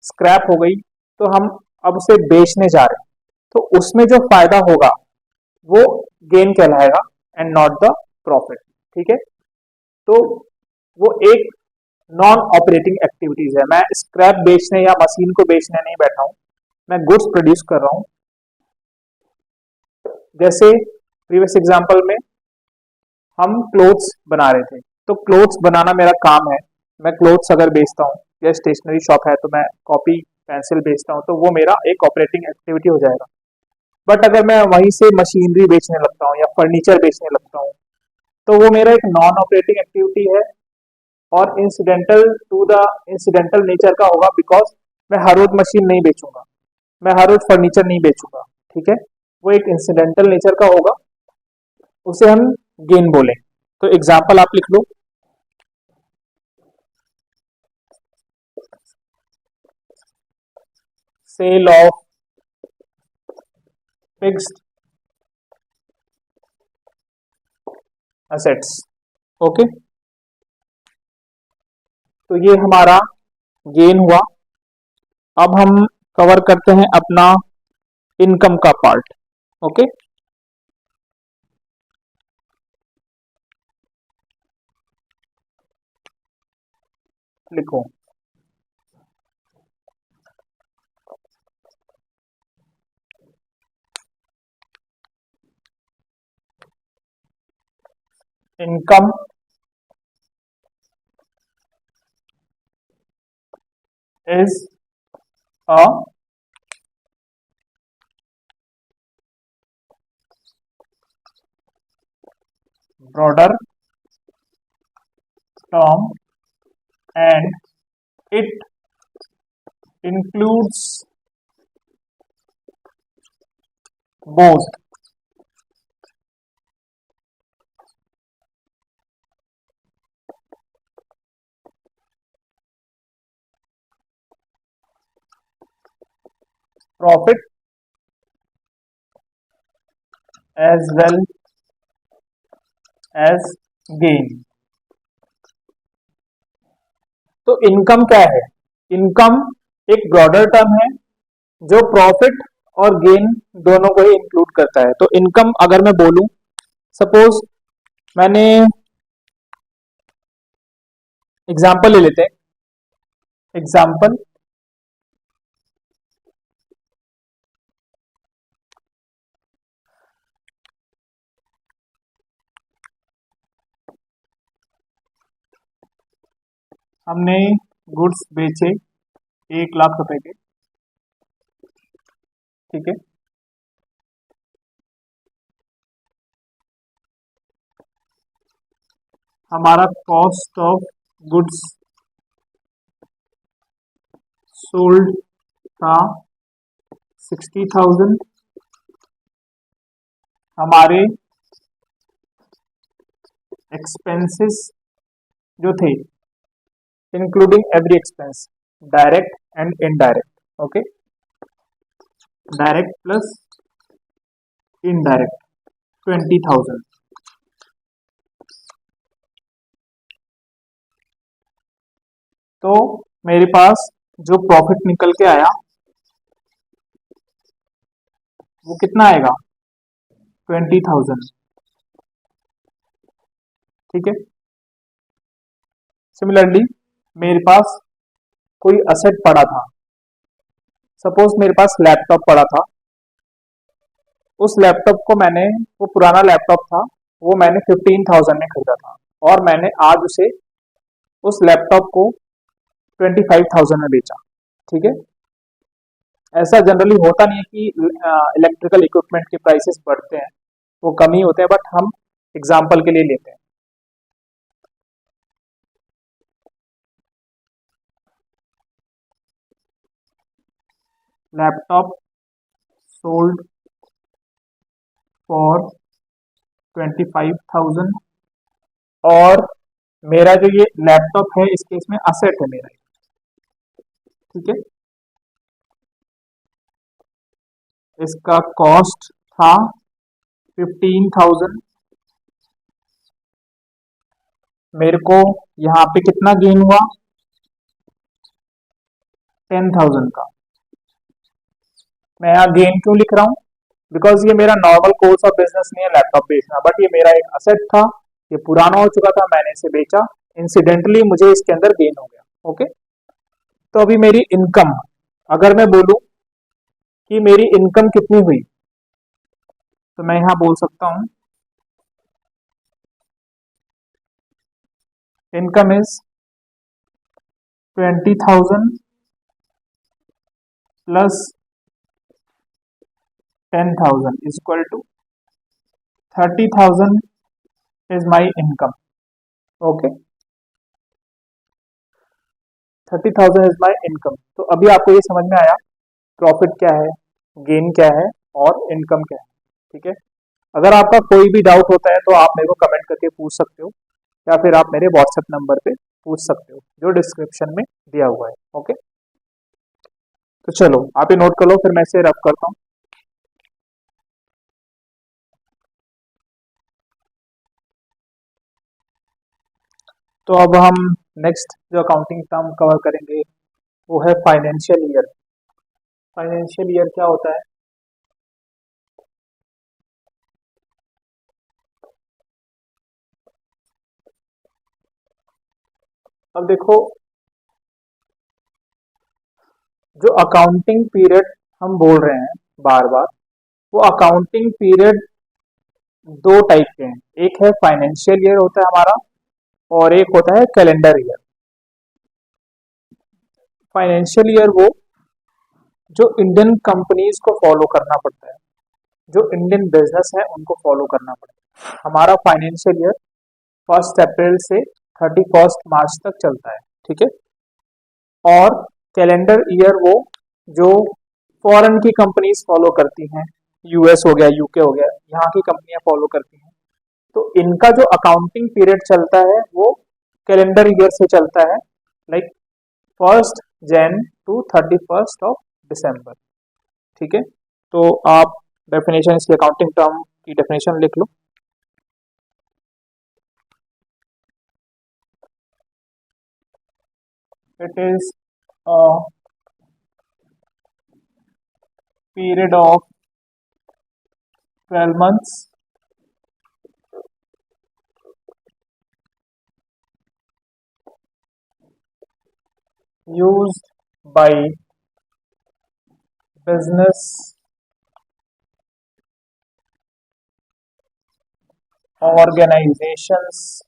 स्क्रैप हो गई, तो हम अब उसे बेचने जा रहे हैं, तो उसमें जो फायदा होगा वो गेन कहलाएगा एंड नॉट द प्रॉफिट। ठीक है, तो वो एक नॉन ऑपरेटिंग एक्टिविटीज है। मैं स्क्रैप बेचने या मशीन को बेचने नहीं बैठा हूं, मैं गुड्स प्रोड्यूस कर रहा हूं। जैसे प्रीवियस एग्जांपल में हम क्लोथ्स बना रहे थे, तो क्लोथ्स बनाना मेरा काम है। मैं क्लोथ्स अगर बेचता हूँ, या स्टेशनरी शॉप है तो मैं कॉपी पेंसिल बेचता हूँ, तो वो मेरा एक ऑपरेटिंग एक्टिविटी हो जाएगा। बट अगर मैं वहीं से मशीनरी बेचने लगता हूँ या फर्नीचर बेचने लगता हूँ, तो वो मेरा एक नॉन ऑपरेटिंग एक्टिविटी है और incidental to the incidental nature का होगा, बिकॉज मैं हर रोज मशीन नहीं बेचूंगा, मैं हर रोज फर्नीचर नहीं बेचूंगा। ठीक है, वो एक इंसिडेंटल नेचर का होगा, उसे हम गेन बोलें। तो एग्जाम्पल आप लिख लो। Sale of fixed assets. Okay, तो ये हमारा गेन हुआ। अब हम कवर करते हैं अपना इनकम का पार्ट। ओके, लिखो। Income is a broader term and it includes both profit as well as gain. तो इनकम क्या है? इनकम एक ब्रॉडर टर्म है जो प्रॉफिट और गेन दोनों को ही इंक्लूड करता है। तो इनकम अगर मैं बोलूं, सपोज मैंने एग्जाम्पल ले लेते हैं। एग्जाम्पल, हमने गुड्स बेचे 1 लाख रुपए के, ठीक है। हमारा कॉस्ट ऑफ गुड्स सोल्ड था 60,000। हमारे एक्सपेंसेस जो थे, including every expense, direct and indirect, okay, direct plus indirect, 20,000। तो मेरे पास जो प्रॉफिट निकल के आया वो कितना आएगा? 20,000, ठीक है। सिमिलरली मेरे पास कोई असेट पड़ा था, सपोज मेरे पास लैपटॉप पड़ा था। उस लैपटॉप को मैंने, वो पुराना लैपटॉप था, वो मैंने 15,000 में खरीदा था और मैंने आज उसे, उस लैपटॉप को 25,000 में बेचा, ठीक है। ऐसा जनरली होता नहीं है कि इलेक्ट्रिकल इक्विपमेंट के प्राइसेस बढ़ते हैं, वो कम ही होते हैं, बट हम एग्जाम्पल के लिए लेते हैं। लैपटॉप सोल्ड फॉर 25,000 और मेरा जो ये लैपटॉप है इस केस में असेट है मेरा, ठीक है। इसका कॉस्ट था 15,000। मेरे को यहाँ पे कितना गेन हुआ? 10,000 का। मैं यहाँ गेन क्यों लिख रहा हूँ? बिकॉज ये मेरा नॉर्मल कोर्स ऑफ बिजनेस नहीं है लैपटॉप बेचना, बट ये मेरा एक असेट था, ये पुराना हो चुका था, मैंने इसे बेचा, इंसिडेंटली मुझे इसके अंदर गेन हो गया, ओके। तो अभी मेरी इनकम, अगर मैं बोलूं कि मेरी इनकम कितनी हुई, तो मैं यहाँ बोल सकता हूँ income is 20,000 plus 10,000 is equal to 30,000 is my income, okay. 30,000 is my income. तो अभी आपको ये समझ में आया प्रॉफिट क्या है, गेन क्या है और इनकम क्या है, ठीक है। अगर आपका कोई भी डाउट होता है तो आप मेरे को कमेंट करके पूछ सकते हो, या फिर आप मेरे व्हाट्सएप नंबर पे पूछ सकते हो जो डिस्क्रिप्शन में दिया हुआ है, ओके। तो चलो आप ये नोट कर लो, फिर मैं इसे रफ करता हूँ। तो अब हम नेक्स्ट जो अकाउंटिंग टर्म कवर करेंगे वो है फाइनेंशियल ईयर। फाइनेंशियल ईयर क्या होता है? अब देखो, जो अकाउंटिंग पीरियड हम बोल रहे हैं बार बार, वो अकाउंटिंग पीरियड दो टाइप के हैं। एक है फाइनेंशियल ईयर होता है हमारा, और एक होता है कैलेंडर ईयर। फाइनेंशियल ईयर वो जो इंडियन कंपनीज को फॉलो करना पड़ता है, जो इंडियन बिजनेस है उनको फॉलो करना पड़ता है। हमारा फाइनेंशियल ईयर 1 अप्रैल से 31 मार्च तक चलता है, ठीक है। और कैलेंडर ईयर वो जो फॉरेन की कंपनीज फॉलो करती हैं, यूएस हो गया, यूके हो गया, यहाँ की कंपनियां फॉलो करती हैं। तो इनका जो अकाउंटिंग पीरियड चलता है वो कैलेंडर ईयर से चलता है, लाइक 1 जैन टू 31 दिसंबर, ठीक है, तो आप डेफिनेशन इसकी अकाउंटिंग टर्म की डेफिनेशन लिख लो। It is a period of 12 months used by business organizations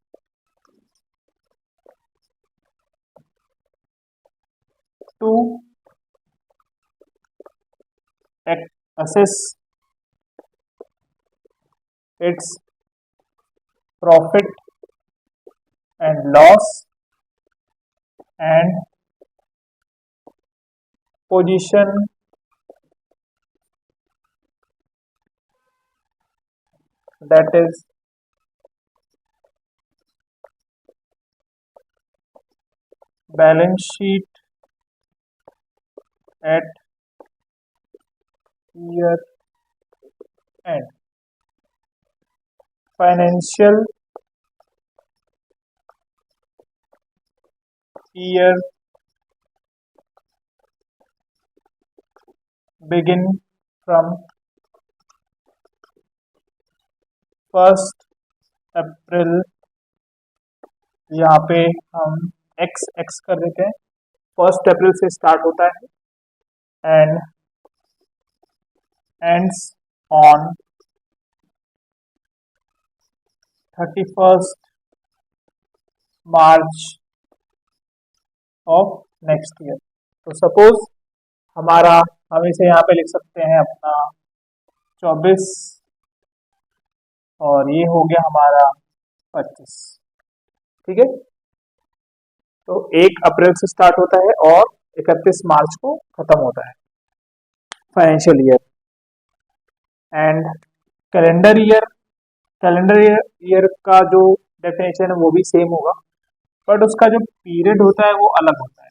to assess its profit and loss and position that is balance sheet at year end. Financial year begin from 1st अप्रैल, यहाँ पे हम x कर देते हैं, 1st अप्रैल से start होता है and ends on 31st March of next year. तो सपोज हमारा, हम इसे यहाँ पे लिख सकते हैं अपना 24 और ये हो गया हमारा 25, ठीक है। तो 1 अप्रैल से स्टार्ट होता है और 31 मार्च को खत्म होता है financial year. And calendar year का जो डेफिनेशन है वो भी सेम होगा, बट उसका जो पीरियड होता है वो अलग होता है।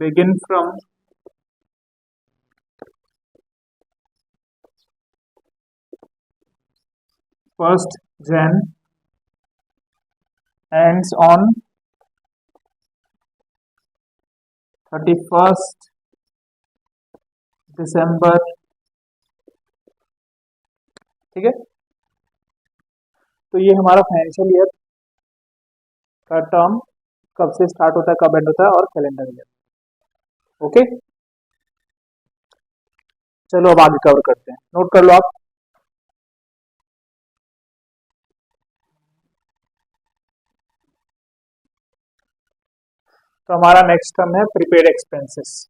begin from 1st Jan ends on 31st December, ठीक है। तो ये हमारा फाइनेंशियल ईयर का टर्म कब से स्टार्ट होता है, कब एंड होता है, और कैलेंडर ईयर। ओके, चलो अब आगे कवर करते हैं, नोट कर लो आप। तो हमारा नेक्स्ट टर्म है प्रीपेड एक्सपेंसेस।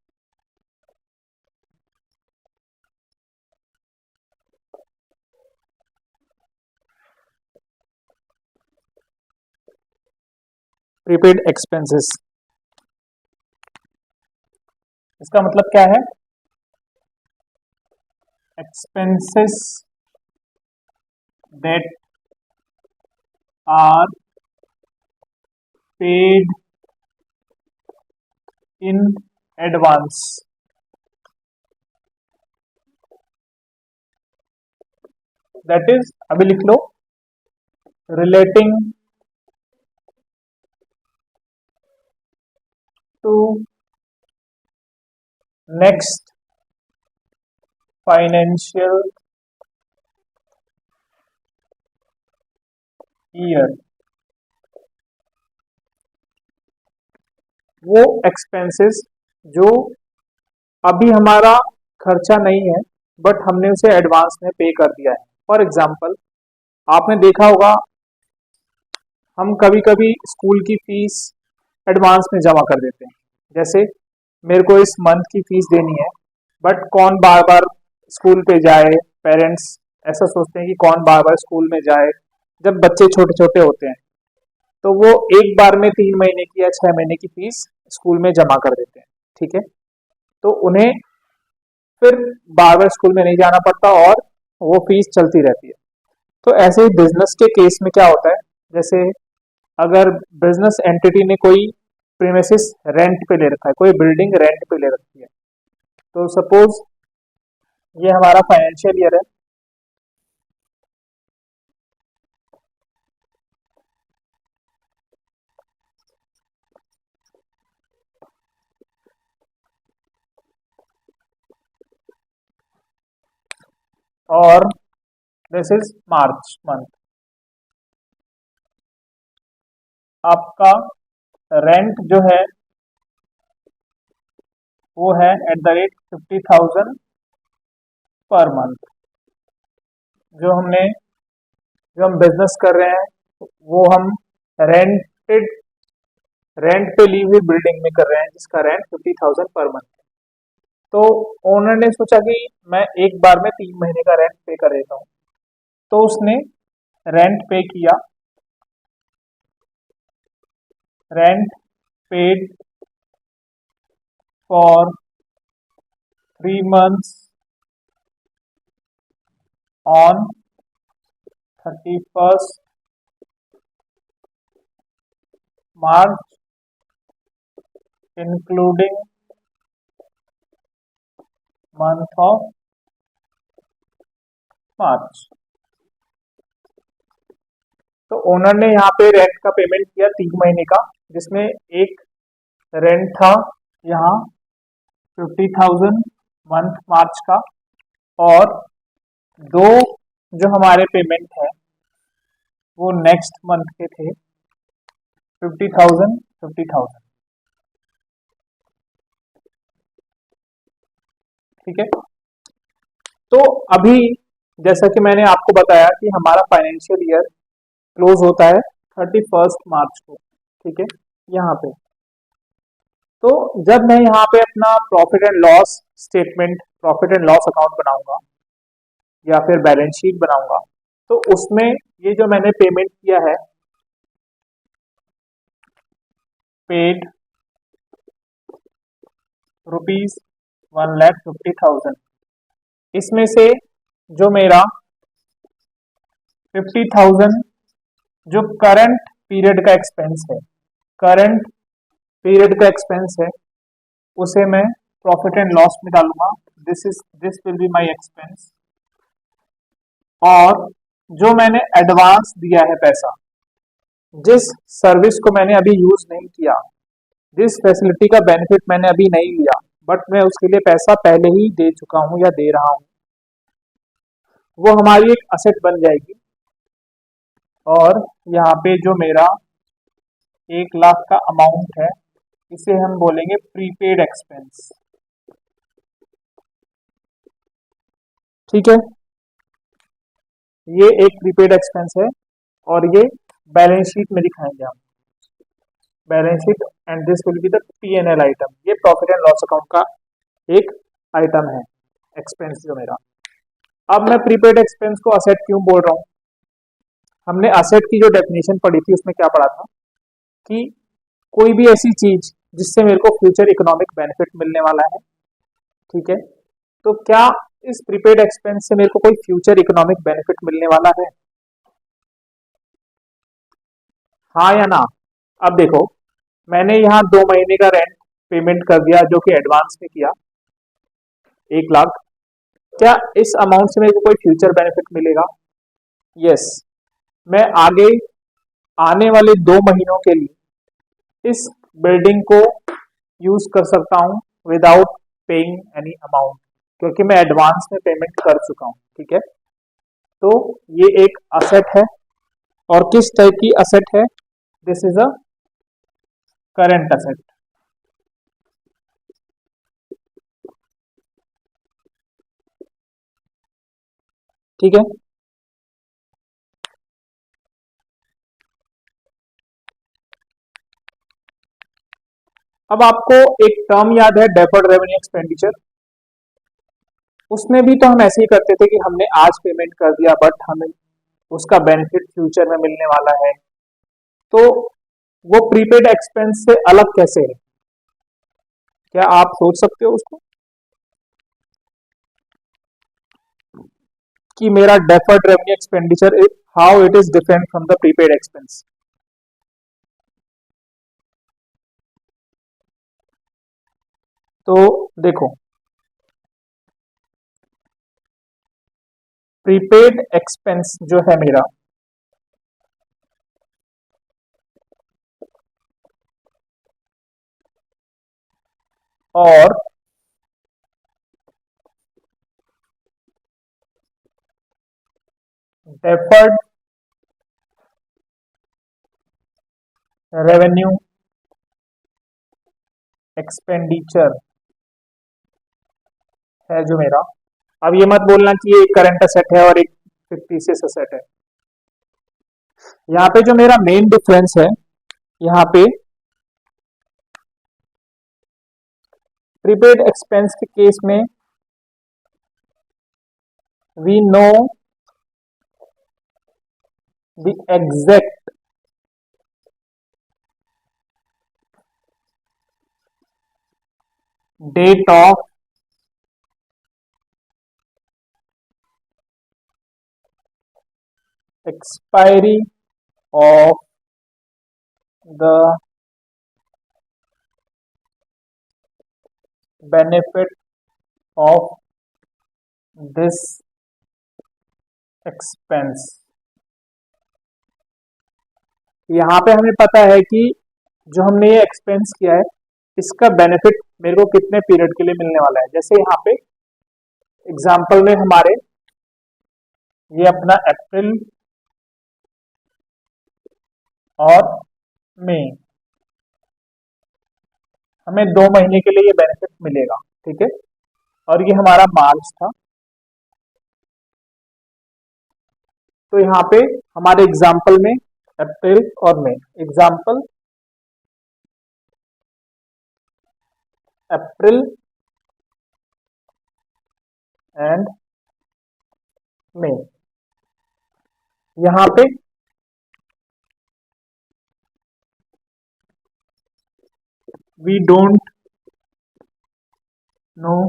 प्रीपेड एक्सपेंसेस, इसका मतलब क्या है? Expenses that are paid in advance, that is, अभी लिख लो, relating to next financial year। वो एक्सपेंसेस जो अभी हमारा खर्चा नहीं है बट हमने उसे एडवांस में पे कर दिया है। फॉर एग्जाम्पल, आपने देखा होगा हम कभी कभी स्कूल की फीस एडवांस में जमा कर देते हैं। जैसे मेरे को इस मंथ की फीस देनी है, बट कौन बार बार स्कूल पे जाए, पेरेंट्स ऐसा सोचते हैं कि कौन बार बार स्कूल में जाए जब बच्चे छोटे छोटे होते हैं। तो वो एक बार में 3 महीने की या 6 महीने की फीस स्कूल में जमा कर देते हैं, ठीक है। तो उन्हें फिर बार बार स्कूल में नहीं जाना पड़ता और वो फीस चलती रहती है। तो ऐसे ही बिजनेस के केस में क्या होता है, जैसे अगर बिजनेस एंटिटी ने कोई प्रीमिसेस रेंट पे ले रखा है, कोई बिल्डिंग रेंट पे ले रखी है, तो सपोज ये हमारा फाइनेंशियल ईयर है, और दिस इज मार्च मंथ। आपका रेंट जो है वो है at the rate 50,000 per month. जो हमने जो हम बिजनेस कर रहे हैं वो हम रेंटेड रेंट पे ली हुई बिल्डिंग में कर रहे हैं, जिसका रेंट 50,000 पर मंथ है। तो ओनर ने सोचा कि मैं एक बार में 3 महीने का रेंट पे कर देता हूँ, तो उसने रेंट पे किया। Rent paid for 3 months on 31st March including month of March। तो ओनर ने यहाँ पे रेंट का पेमेंट किया 3 महीने का, जिसमें एक रेंट था यहाँ 50,000 मंथ मार्च का, और दो जो हमारे पेमेंट है वो नेक्स्ट मंथ के थे 50,000 50,000। ठीक है। तो अभी जैसा कि मैंने आपको बताया कि हमारा फाइनेंशियल ईयर क्लोज होता है 31 मार्च को। ठीक है, यहाँ पे तो जब मैं यहाँ पे अपना profit and loss statement, profit and loss account बनाऊंगा या फिर बैलेंस शीट बनाऊंगा, तो उसमें ये जो मैंने पेमेंट किया है, पेड ₹1,50,000, इसमें से जो मेरा 50,000 जो करंट पीरियड का एक्सपेंस है, करंट पीरियड का एक्सपेंस है, उसे मैं प्रॉफिट एंड लॉस में डालूंगा। This will be my expense. और जो मैंने एडवांस दिया है पैसा, जिस सर्विस को मैंने अभी यूज नहीं किया, जिस फैसिलिटी का बेनिफिट मैंने अभी नहीं लिया, बट मैं उसके लिए पैसा पहले ही दे चुका हूं या दे रहा हूं, वो हमारी एक असेट बन जाएगी। और यहाँ पे जो मेरा 1,00,000 का अमाउंट है, इसे हम बोलेंगे प्रीपेड एक्सपेंस। ठीक है, ये एक प्रीपेड एक्सपेंस है और ये बैलेंस शीट में दिखाएंगे हम, balance sheet, and this will be the P&L item. ये प्रॉफिट एंड लॉस अकाउंट का एक आइटम है, एक्सपेंस जो मेरा। अब मैं प्रीपेड एक्सपेंस को असेट क्यों बोल रहा हूँ? हमने असेट की जो डेफिनेशन पढ़ी थी उसमें क्या पढ़ा था कि कोई भी ऐसी चीज जिससे मेरे को फ्यूचर इकोनॉमिक बेनिफिट मिलने वाला है। ठीक है, तो क्या इस प्रीपेड एक्सपेंस से मेरे को कोई फ्यूचर इकोनॉमिक बेनिफिट मिलने वाला है? हाँ या ना? अब देखो, मैंने यहाँ 2 महीने का रेंट पेमेंट कर दिया जो कि एडवांस में किया, 1,00,000। क्या इस अमाउंट से मेरे को कोई फ्यूचर बेनिफिट मिलेगा? यस, मैं आगे आने वाले 2 महीनों के लिए इस बिल्डिंग को यूज कर सकता हूँ विदाउट पेइंग एनी अमाउंट, क्योंकि मैं एडवांस में पेमेंट कर चुका हूँ। ठीक है, तो ये एक असेट है। और किस टाइप की असेट है? This is a current asset. ठीक है, अब आपको एक टर्म याद है, डेफर्ड रेवेन्यू एक्सपेंडिचर। उसमें भी तो हम ऐसे ही करते थे कि हमने आज पेमेंट कर दिया बट हमें उसका बेनिफिट फ्यूचर में मिलने वाला है। तो वो प्रीपेड एक्सपेंस से अलग कैसे है? क्या आप सोच सकते हो उसको? कि मेरा deferred revenue expenditure how it is different from the prepaid expense. तो देखो, प्रीपेड एक्सपेंस जो है मेरा, और डेफर्ड रेवेन्यू एक्सपेंडिचर है जो मेरा, अब ये मत बोलना कि ये करंट असेट है और एक फिक्टिशियस असेट है। यहाँ पे जो मेरा मेन डिफरेंस है, यहाँ पे प्रीपेड एक्सपेंस के केस में we know the exact date of expiry of the benefit of this expense। यहाँ पे हमें पता है कि जो हमने ये एक्सपेंस किया है इसका बेनिफिट मेरे को कितने पीरियड के लिए मिलने वाला है। जैसे यहाँ पे एग्जांपल में हमारे ये अपना अप्रैल और मई, हमें 2 महीने के लिए ये बेनिफिट मिलेगा, ठीक है। और ये हमारा मार्च था, तो यहाँ पे हमारे एग्जाम्पल में अप्रैल और मई, एग्जाम्पल अप्रैल एंड मई, यहाँ पे we don't know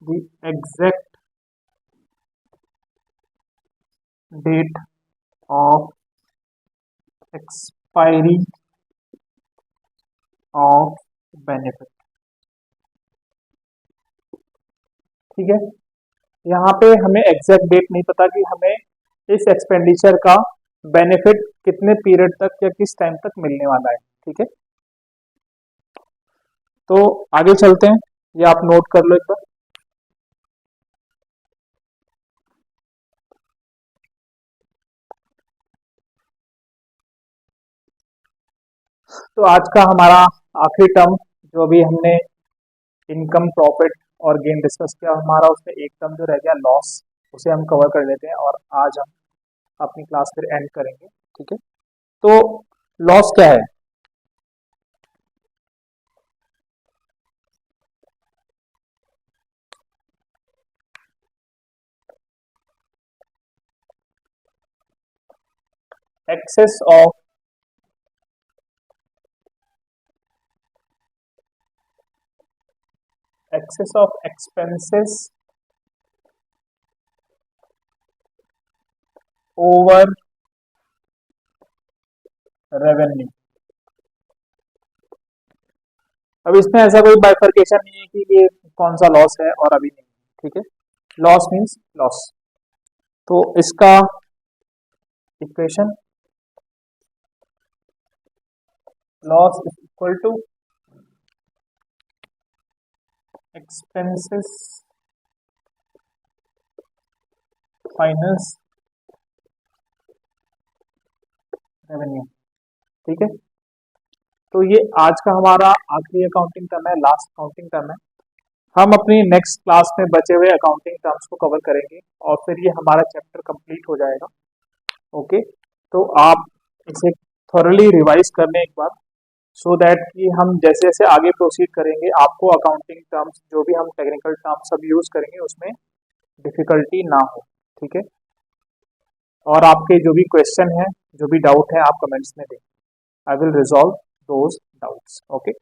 the exact date of expiry of benefit, ठीक है। यहाँ पे हमें एग्जैक्ट डेट नहीं पता कि हमें इस एक्सपेंडिचर का बेनिफिट कितने पीरियड तक या किस टाइम तक मिलने वाला है, ठीक है। तो आगे चलते हैं, ये आप नोट कर लो एक बार। तो आज का हमारा आखिरी टर्म जो अभी हमने इनकम प्रॉफिट और गेन डिस्कस किया, हमारा उसमें एक टर्म जो रह गया लॉस, उसे हम कवर कर लेते हैं और आज हम अपनी क्लास फिर एंड करेंगे, ठीक है। तो लॉस क्या है? excess of expenses over revenue. अब इसमें ऐसा कोई बाइफर्केशन नहीं है कि ये कौन सा लॉस है और अभी नहीं, ठीक है। Loss means loss. तो इसका equation loss is equal to expenses minus revenue, ठीक है। तो ये आज का हमारा आखिरी अकाउंटिंग टर्म है, लास्ट अकाउंटिंग टर्म है। हम अपनी नेक्स्ट क्लास में बचे हुए अकाउंटिंग टर्म्स को कवर करेंगे और फिर ये हमारा चैप्टर कंप्लीट हो जाएगा, ओके। तो आप इसे थॉरली रिवाइज कर लें एक बार, सो दैट कि हम जैसे जैसे आगे प्रोसीड करेंगे आपको अकाउंटिंग टर्म्स जो भी हम टेक्निकल टर्म्स सब यूज करेंगे उसमें डिफिकल्टी ना हो, ठीक है। और आपके जो भी क्वेश्चन है, जो भी डाउट है, आप कमेंट्स में दें, I will resolve those doubts, okay.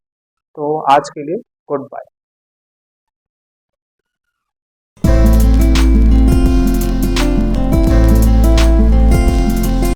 तो आज के लिए गुड बाय।